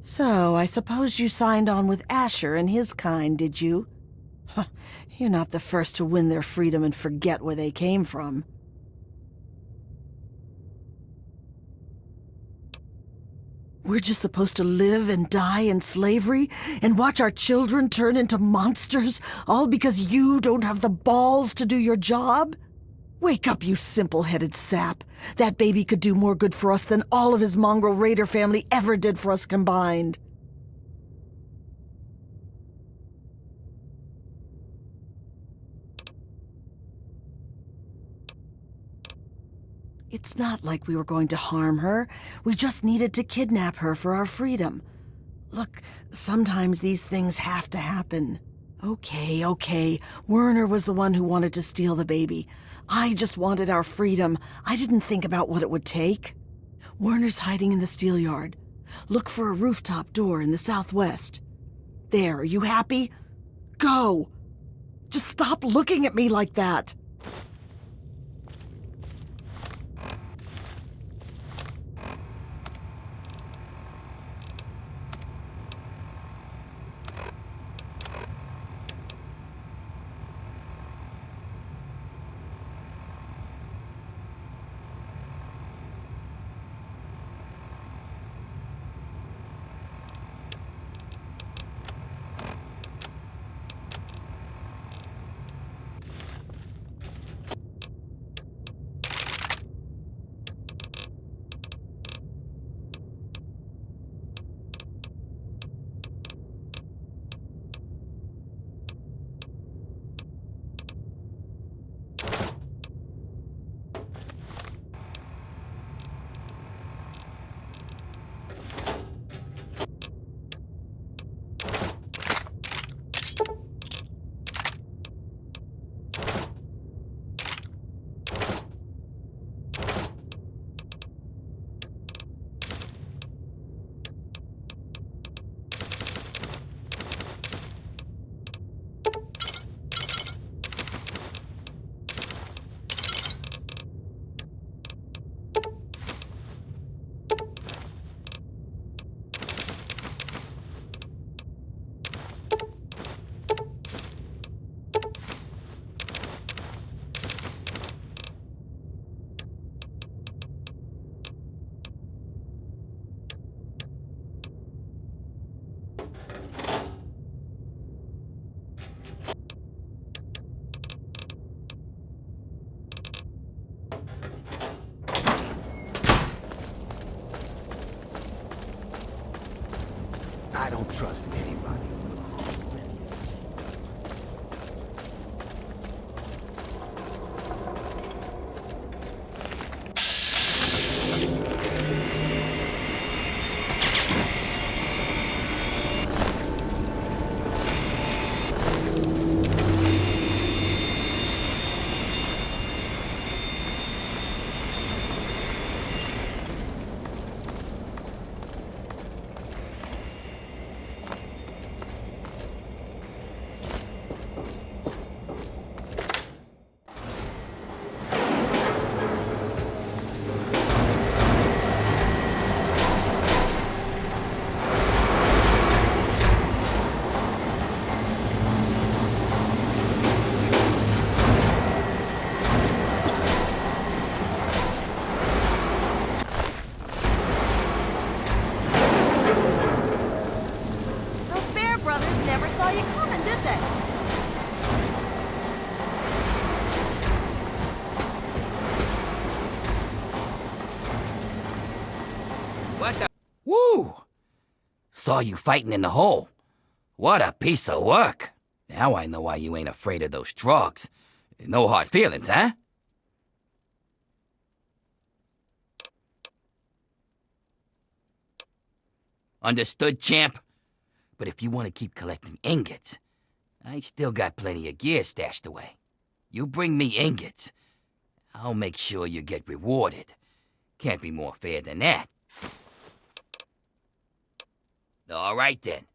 So, I suppose you signed on with Asher and his kind, did you? Huh, you're not the first to win their freedom and forget where they came from. We're just supposed to live and die in slavery and watch our children turn into monsters, all because you don't have the balls to do your job? Wake up, you simple-headed sap. That baby could do more good for us than all of his mongrel raider family ever did for us combined. It's not like we were going to harm her. We just needed to kidnap her for our freedom. Look, sometimes these things have to happen. Okay. Werner was the one who wanted to steal the baby. I just wanted our freedom. I didn't think about what it would take. Werner's hiding in the steel yard. Look for a rooftop door in the southwest. There, are you happy? Go! Just stop looking at me like that! I don't trust anybody who looks human. What the? Woo! Saw you fighting in the hole. What a piece of work. Now I know why you ain't afraid of those trogs. No hard feelings, huh? Understood, champ? But if you want to keep collecting ingots, I still got plenty of gear stashed away. You bring me ingots, I'll make sure you get rewarded. Can't be more fair than that. All right then.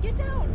Get down!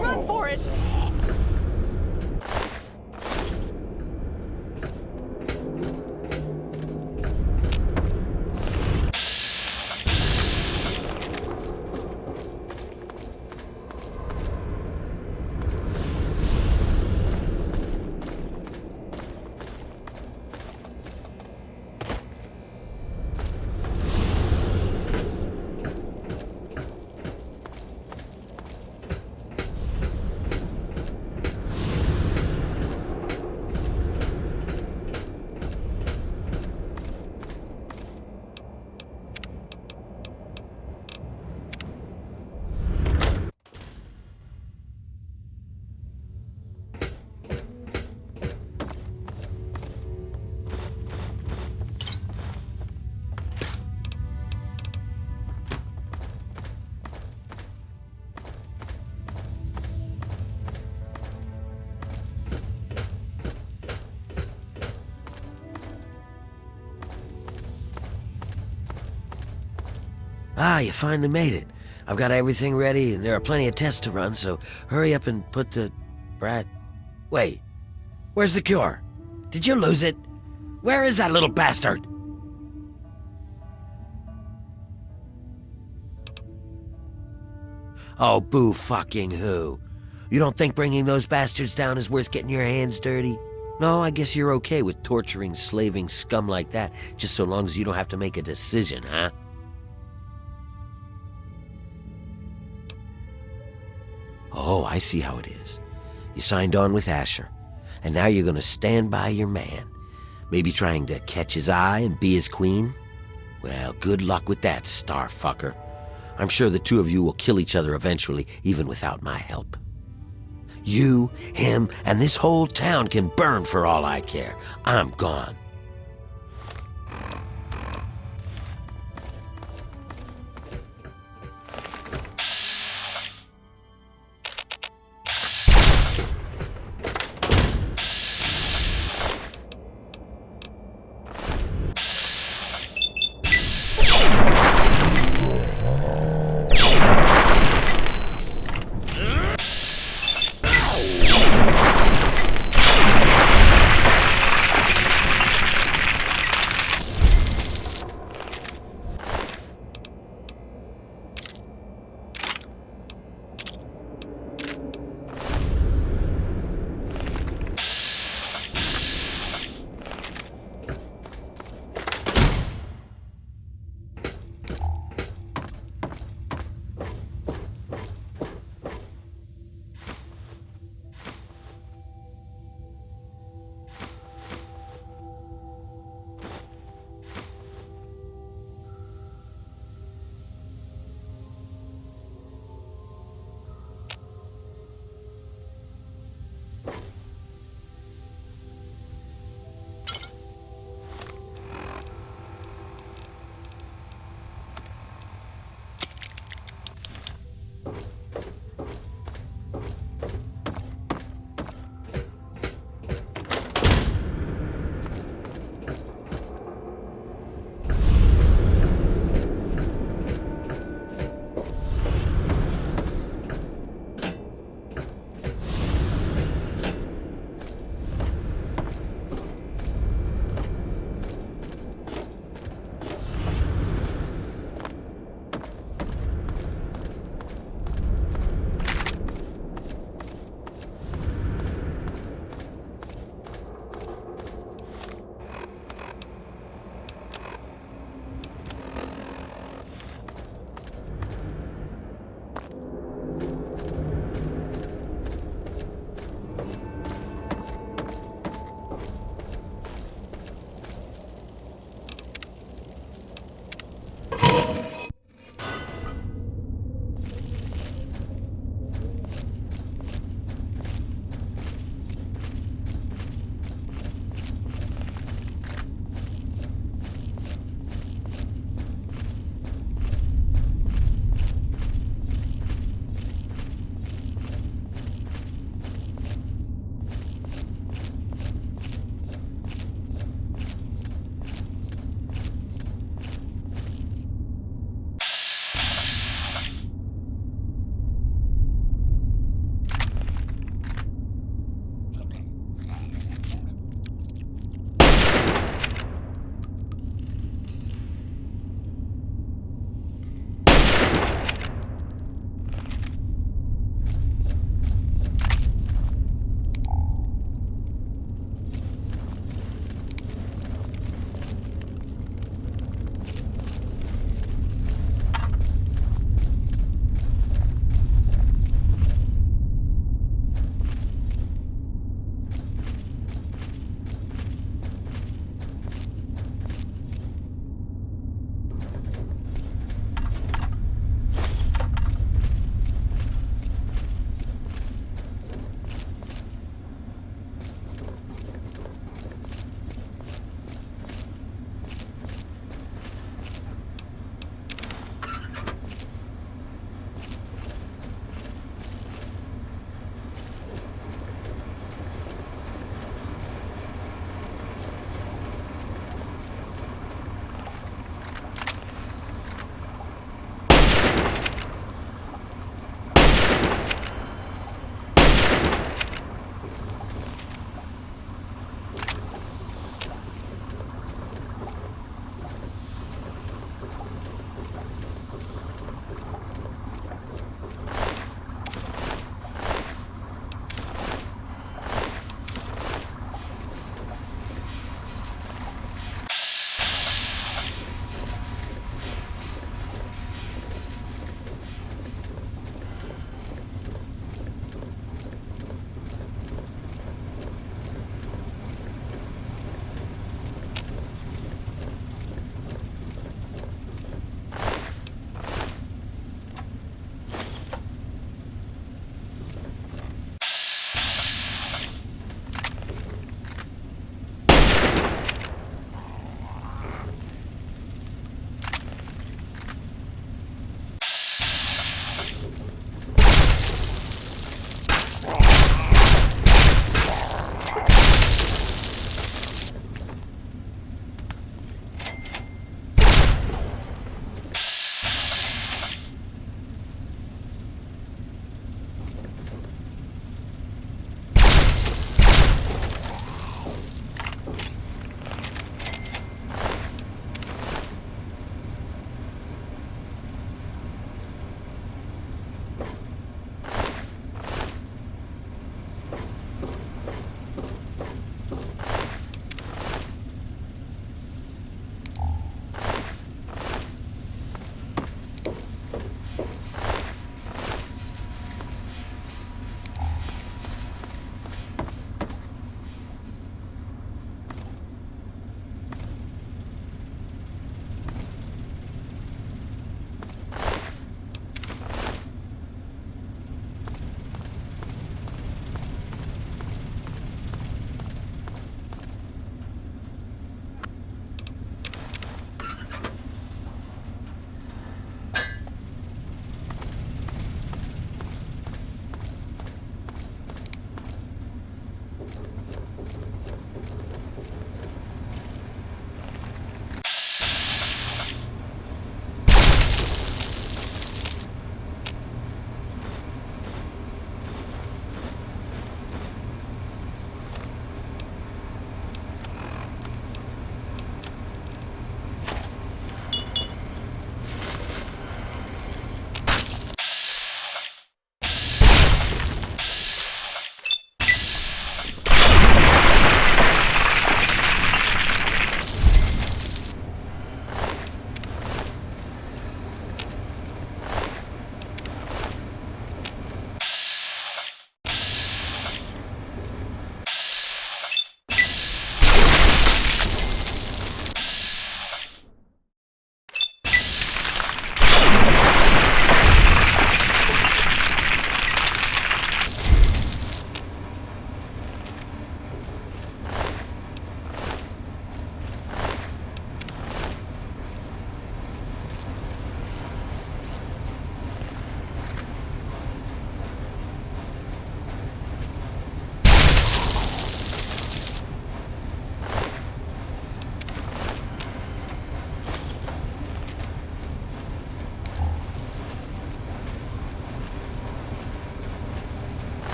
Run for it! Ah, you finally made it. I've got everything ready, and there are plenty of tests to run, so hurry up and put the... Wait, where's the cure? Did you lose it? Where is that little bastard? Oh, boo fucking who? You don't think bringing those bastards down is worth getting your hands dirty? No, I guess you're okay with torturing, slaving scum like that, just so long as you don't have to make a decision, huh? Oh, I see how it is. You signed on with Asher, and now you're gonna stand by your man. Maybe trying to catch his eye and be his queen? Well, good luck with that, starfucker. I'm sure the two of you will kill each other eventually, even without my help. You, him, and this whole town can burn for all I care. I'm gone.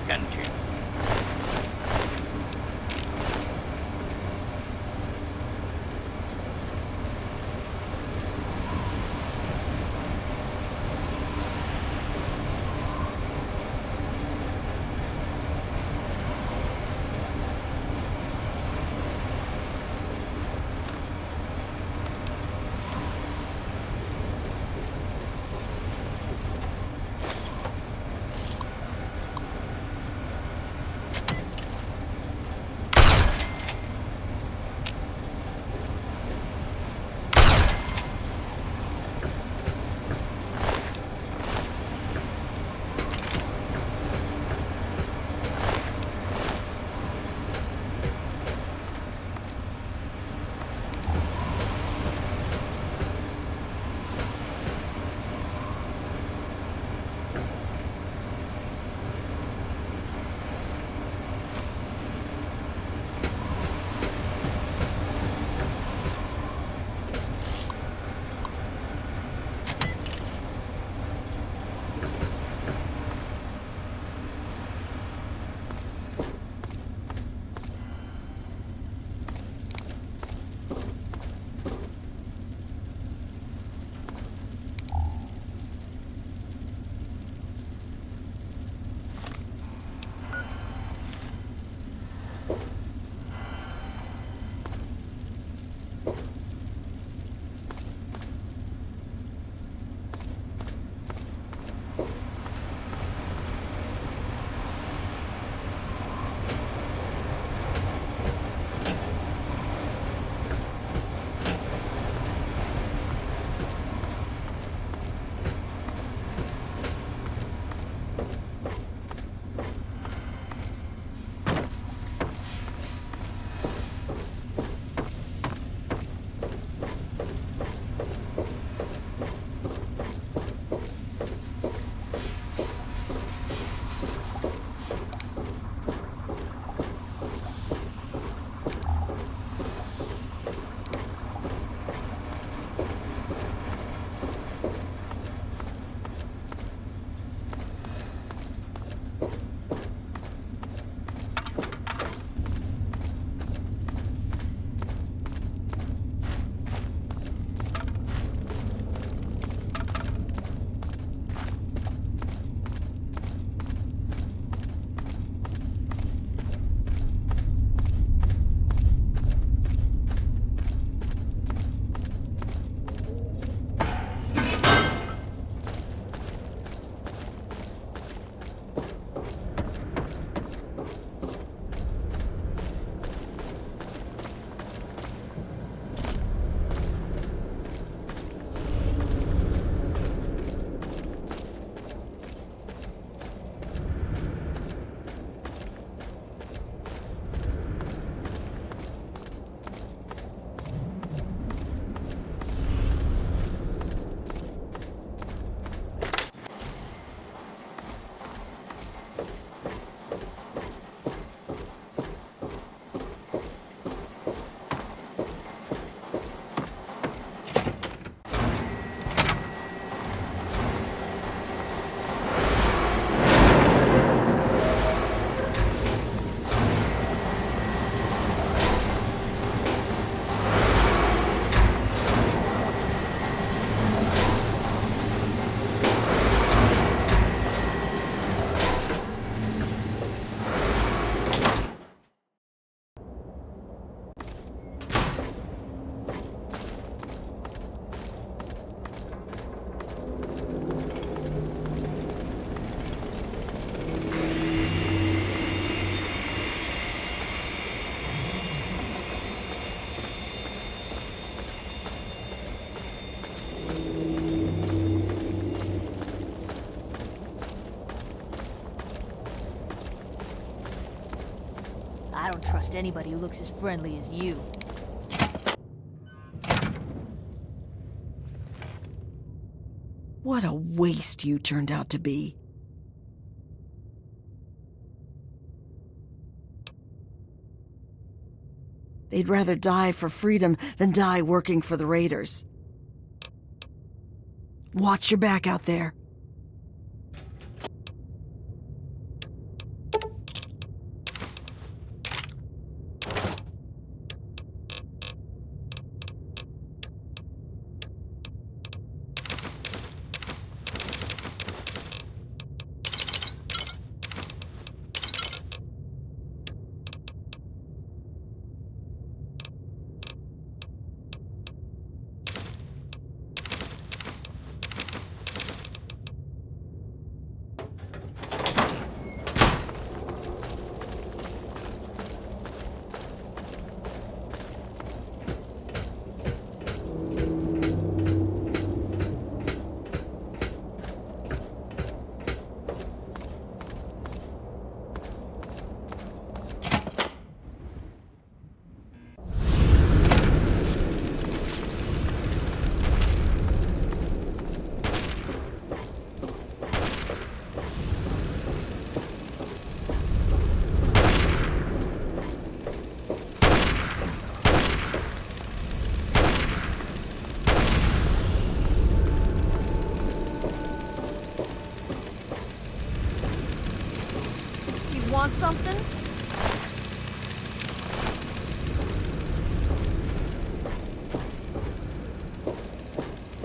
Continue. I don't trust anybody who looks as friendly as you. What a waste you turned out to be. They'd rather die for freedom than die working for the Raiders. Watch your back out there. want something?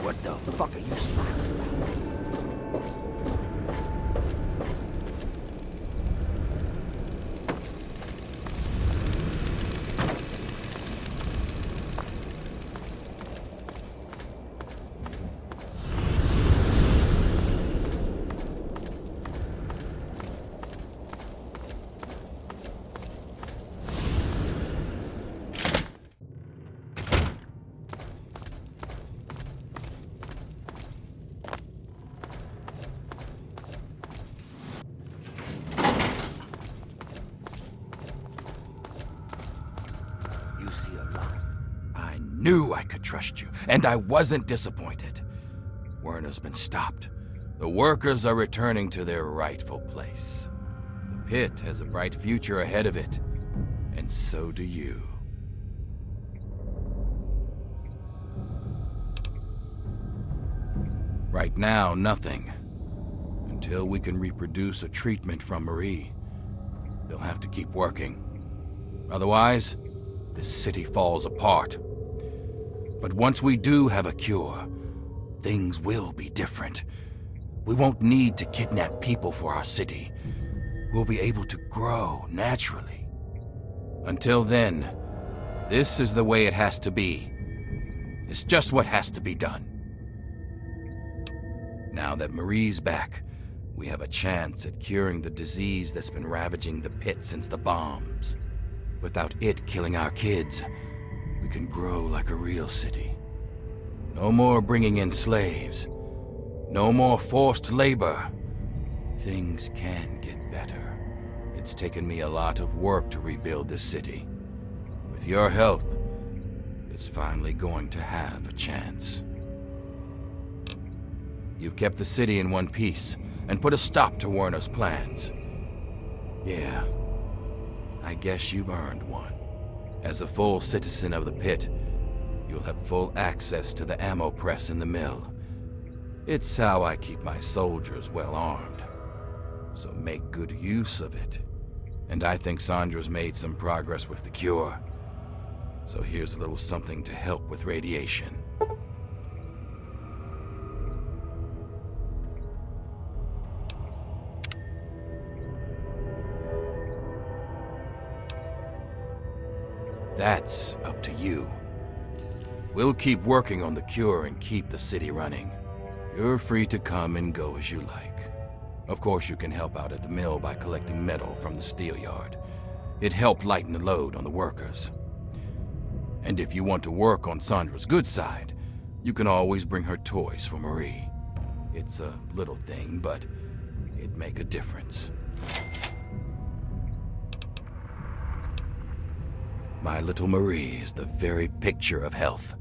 What the fuck are you smiling about? I knew I could trust you, and I wasn't disappointed. Werner's been stopped. The workers are returning to their rightful place. The pit has a bright future ahead of it, and so do you. Right now, nothing. Until we can reproduce a treatment from Marie, they'll have to keep working. Otherwise, this city falls apart. But once we do have a cure, things will be different. We won't need to kidnap people for our city. We'll be able to grow naturally. Until then, this is the way it has to be. It's just what has to be done. Now that Marie's back, we have a chance at curing the disease that's been ravaging the pit since the bombs. Without it killing our kids, we can grow like a real city. No more bringing in slaves. No more forced labor. Things can get better. It's taken me a lot of work to rebuild this city. With your help, it's finally going to have a chance. You've kept the city in one piece and put a stop to Werner's plans. Yeah, I guess you've earned one. As a full citizen of the pit, you'll have full access to the ammo press in the mill. It's how I keep my soldiers well armed. So make good use of it. And I think Sandra's made some progress with the cure. So here's a little something to help with radiation. That's up to you. We'll keep working on the cure and keep the city running. You're free to come and go as you like. Of course, you can help out at the mill by collecting metal from the steel yard. It helped lighten the load on the workers. And if you want to work on Sandra's good side, you can always bring her toys for Marie. It's a little thing, but it'd make a difference. My little Marie is the very picture of health.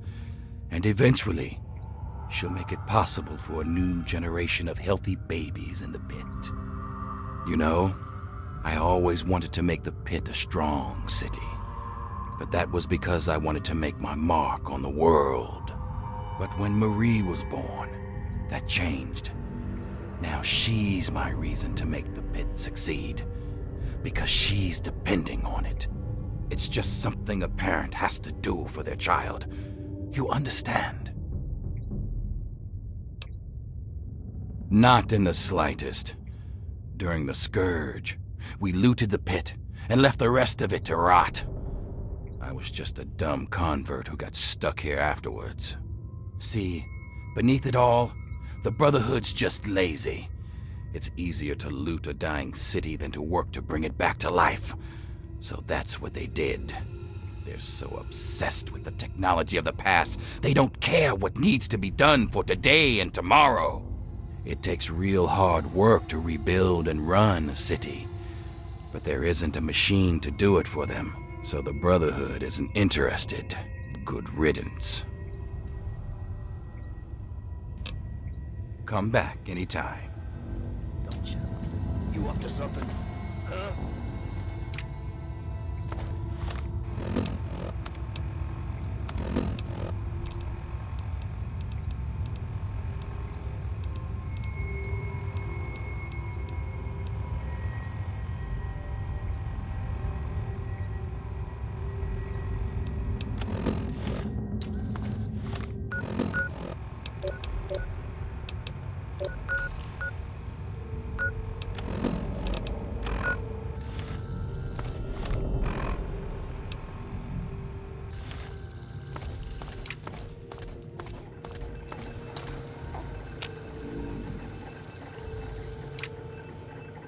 And eventually, she'll make it possible for a new generation of healthy babies in the pit. You know, I always wanted to make the pit a strong city. But that was because I wanted to make my mark on the world. But when Marie was born, that changed. Now she's my reason to make the pit succeed. Because she's depending on it. It's just something a parent has to do for their child. You understand? Not in the slightest. During the Scourge, we looted the pit and left the rest of it to rot. I was just a dumb convert who got stuck here afterwards. See, beneath it all, the Brotherhood's just lazy. It's easier to loot a dying city than to work to bring it back to life. So that's what they did. They're so obsessed with the technology of the past, they don't care what needs to be done for today and tomorrow. It takes real hard work to rebuild and run a city. But there isn't a machine to do it for them, so the Brotherhood isn't interested. Good riddance. Come back anytime. Gotcha. You up to something? Huh?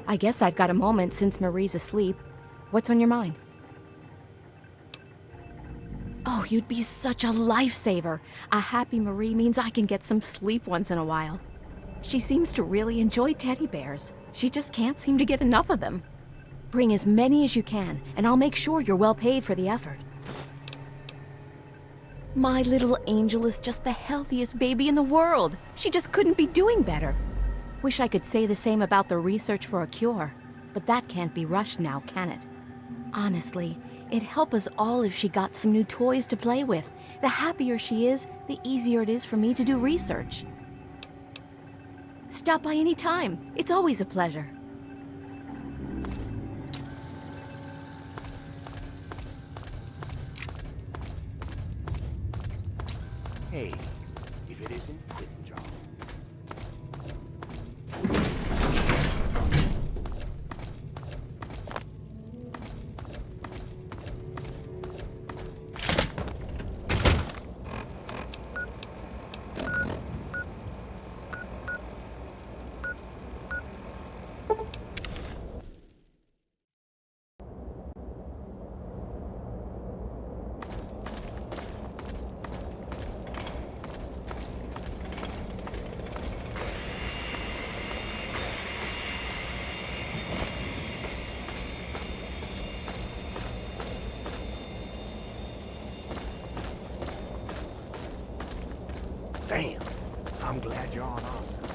I guess I've got a moment since Marie's asleep. What's on your mind? Oh, you'd be such a lifesaver. A happy Marie means I can get some sleep once in a while. She seems to really enjoy teddy bears. She just can't seem to get enough of them. Bring as many as you can, and I'll make sure you're well paid for the effort. My little angel is just the healthiest baby in the world. She just couldn't be doing better. Wish I could say the same about the research for a cure, but that can't be rushed now, can it? Honestly, it'd help us all if she got some new toys to play with. The happier she is, the easier it is for me to do research. Stop by any time. It's always a pleasure. Hey, if it isn't Pitt and John. Damn, I'm glad you're on our side.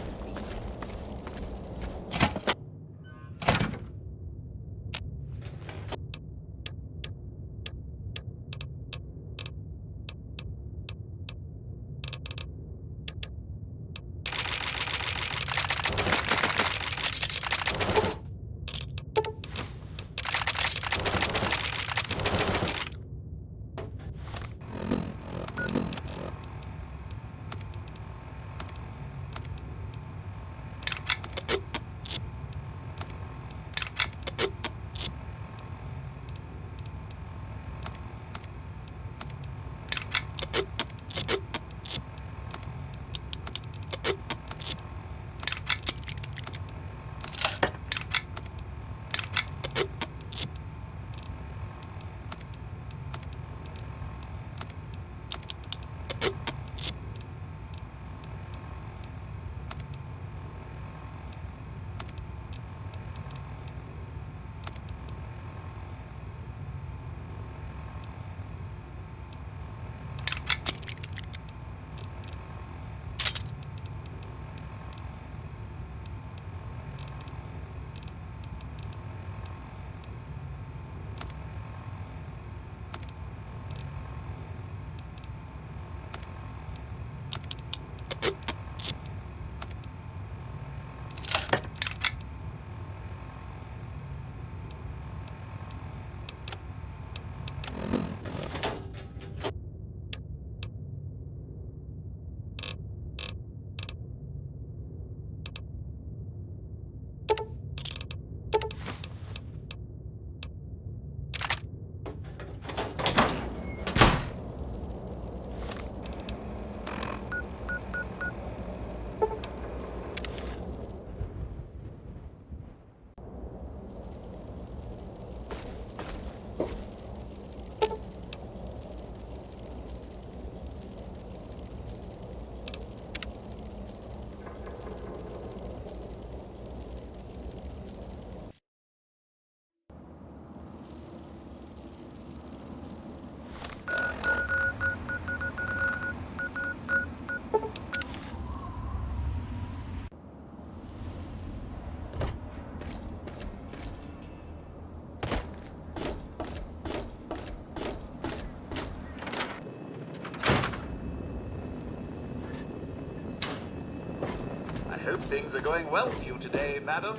I hope things are going well for you today, madam.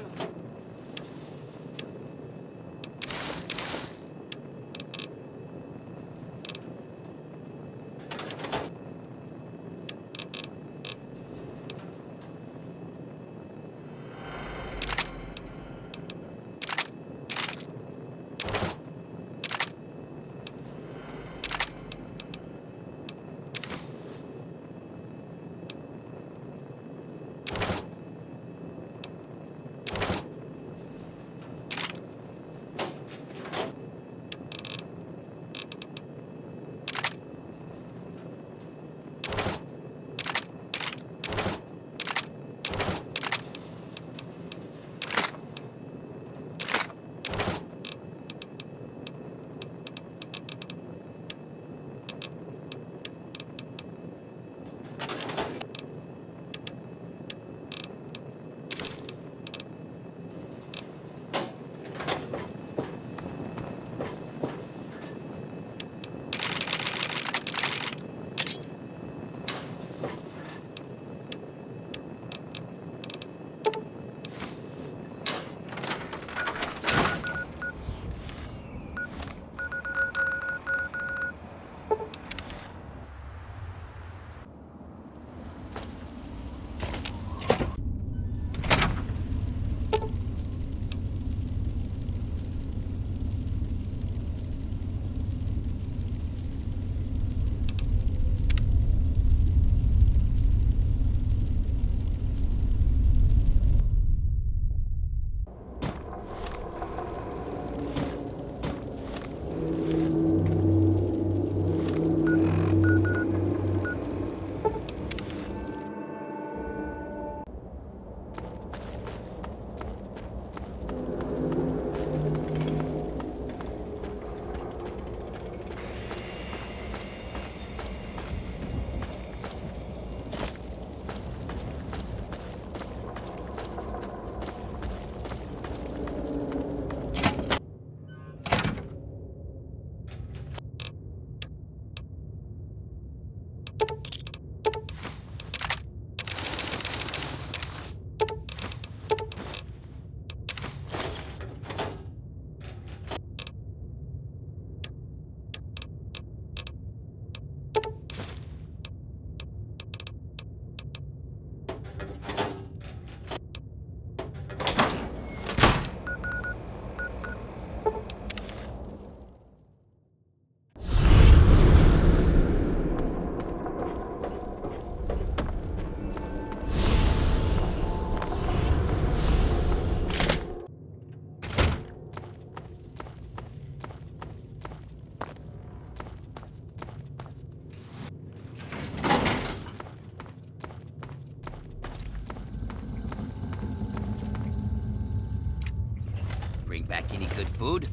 back any good food?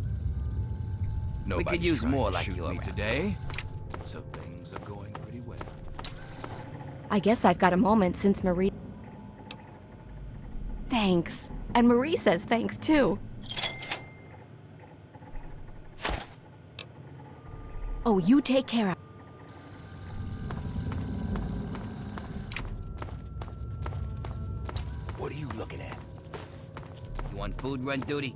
Nobody's could use trying more to like shoot you me around. today, so things are going pretty well. I guess I've got a moment since Marie... Thanks. And Marie says thanks, too. Oh, you take care of... What are you looking at? You on food run duty?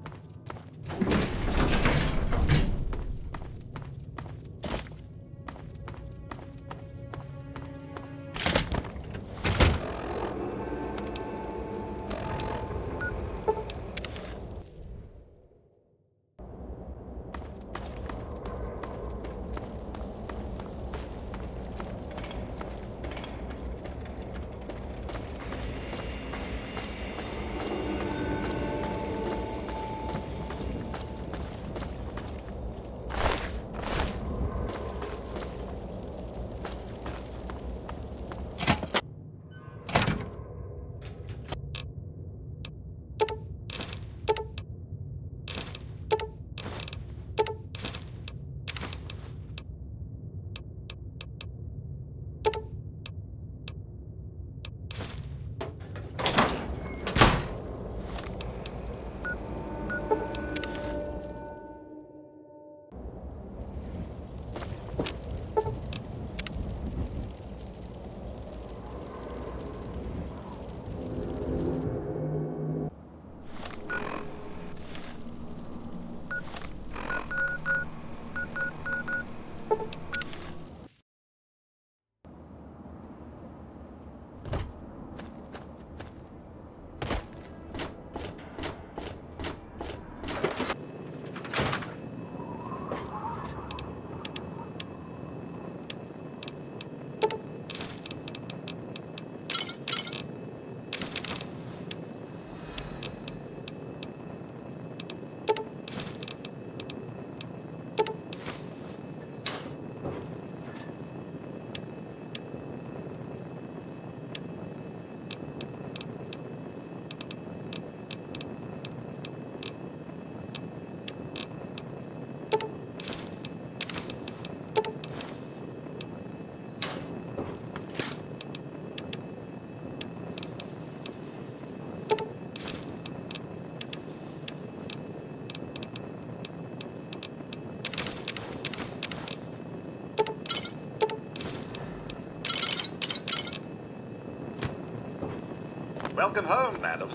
Welcome home, madam.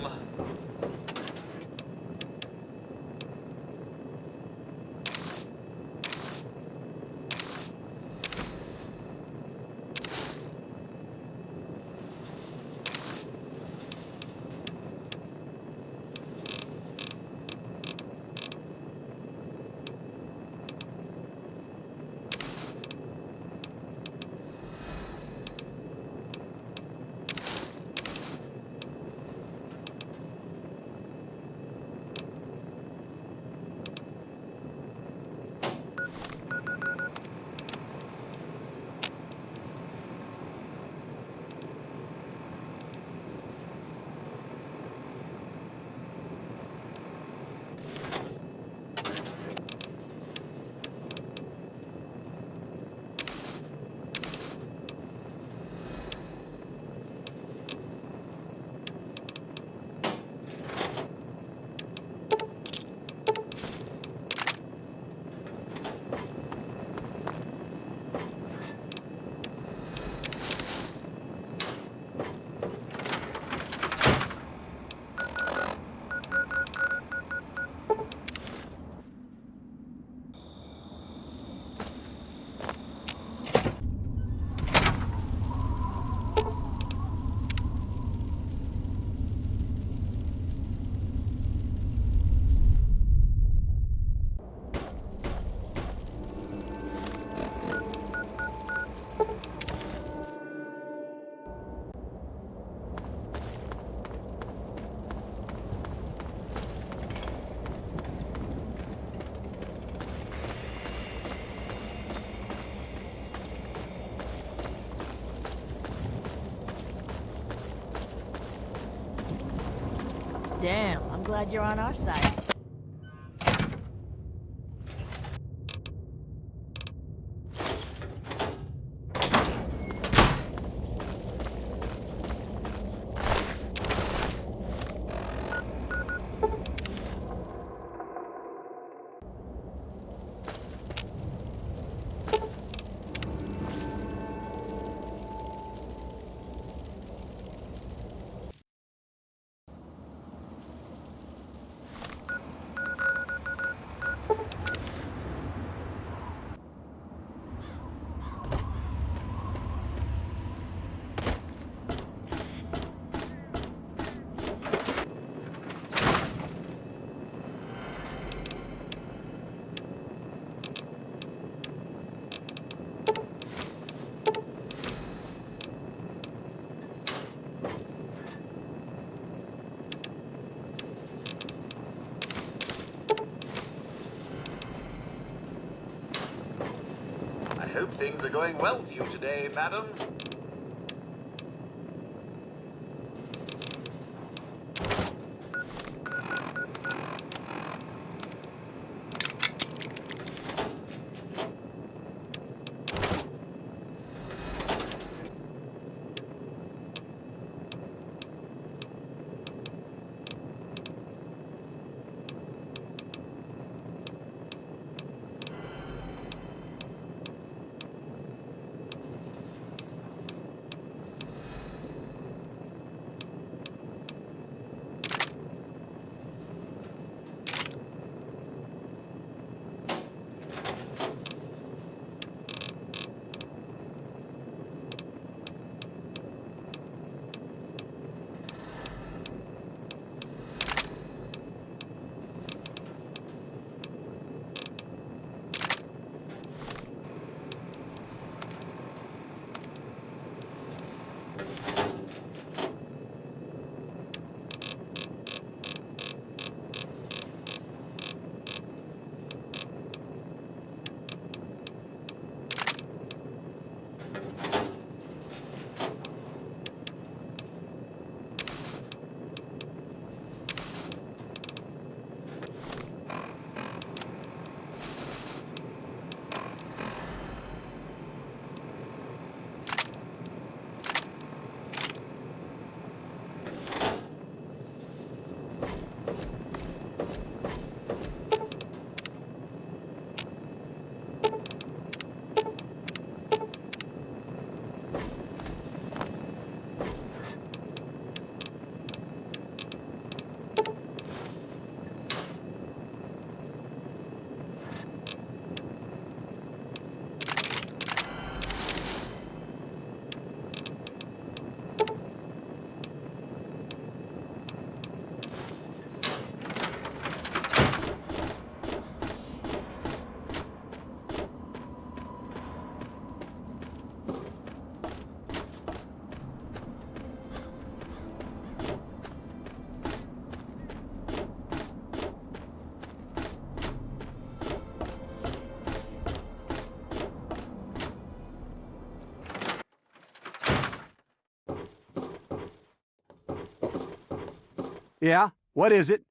Damn, I'm glad you're on our side. hope things are going well for you today, madam. Yeah? What is it?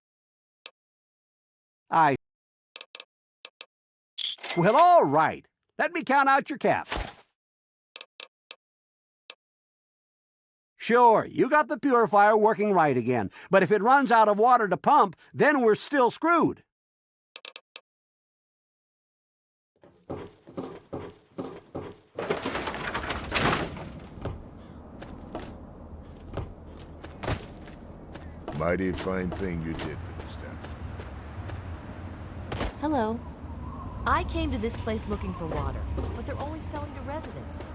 Well, all right. Let me count out your caps. Sure, you got the purifier working right again, but if it runs out of water to pump, then we're still screwed. Mighty fine thing you did for this town. Hello. I came to this place looking for water, but they're only selling to residents.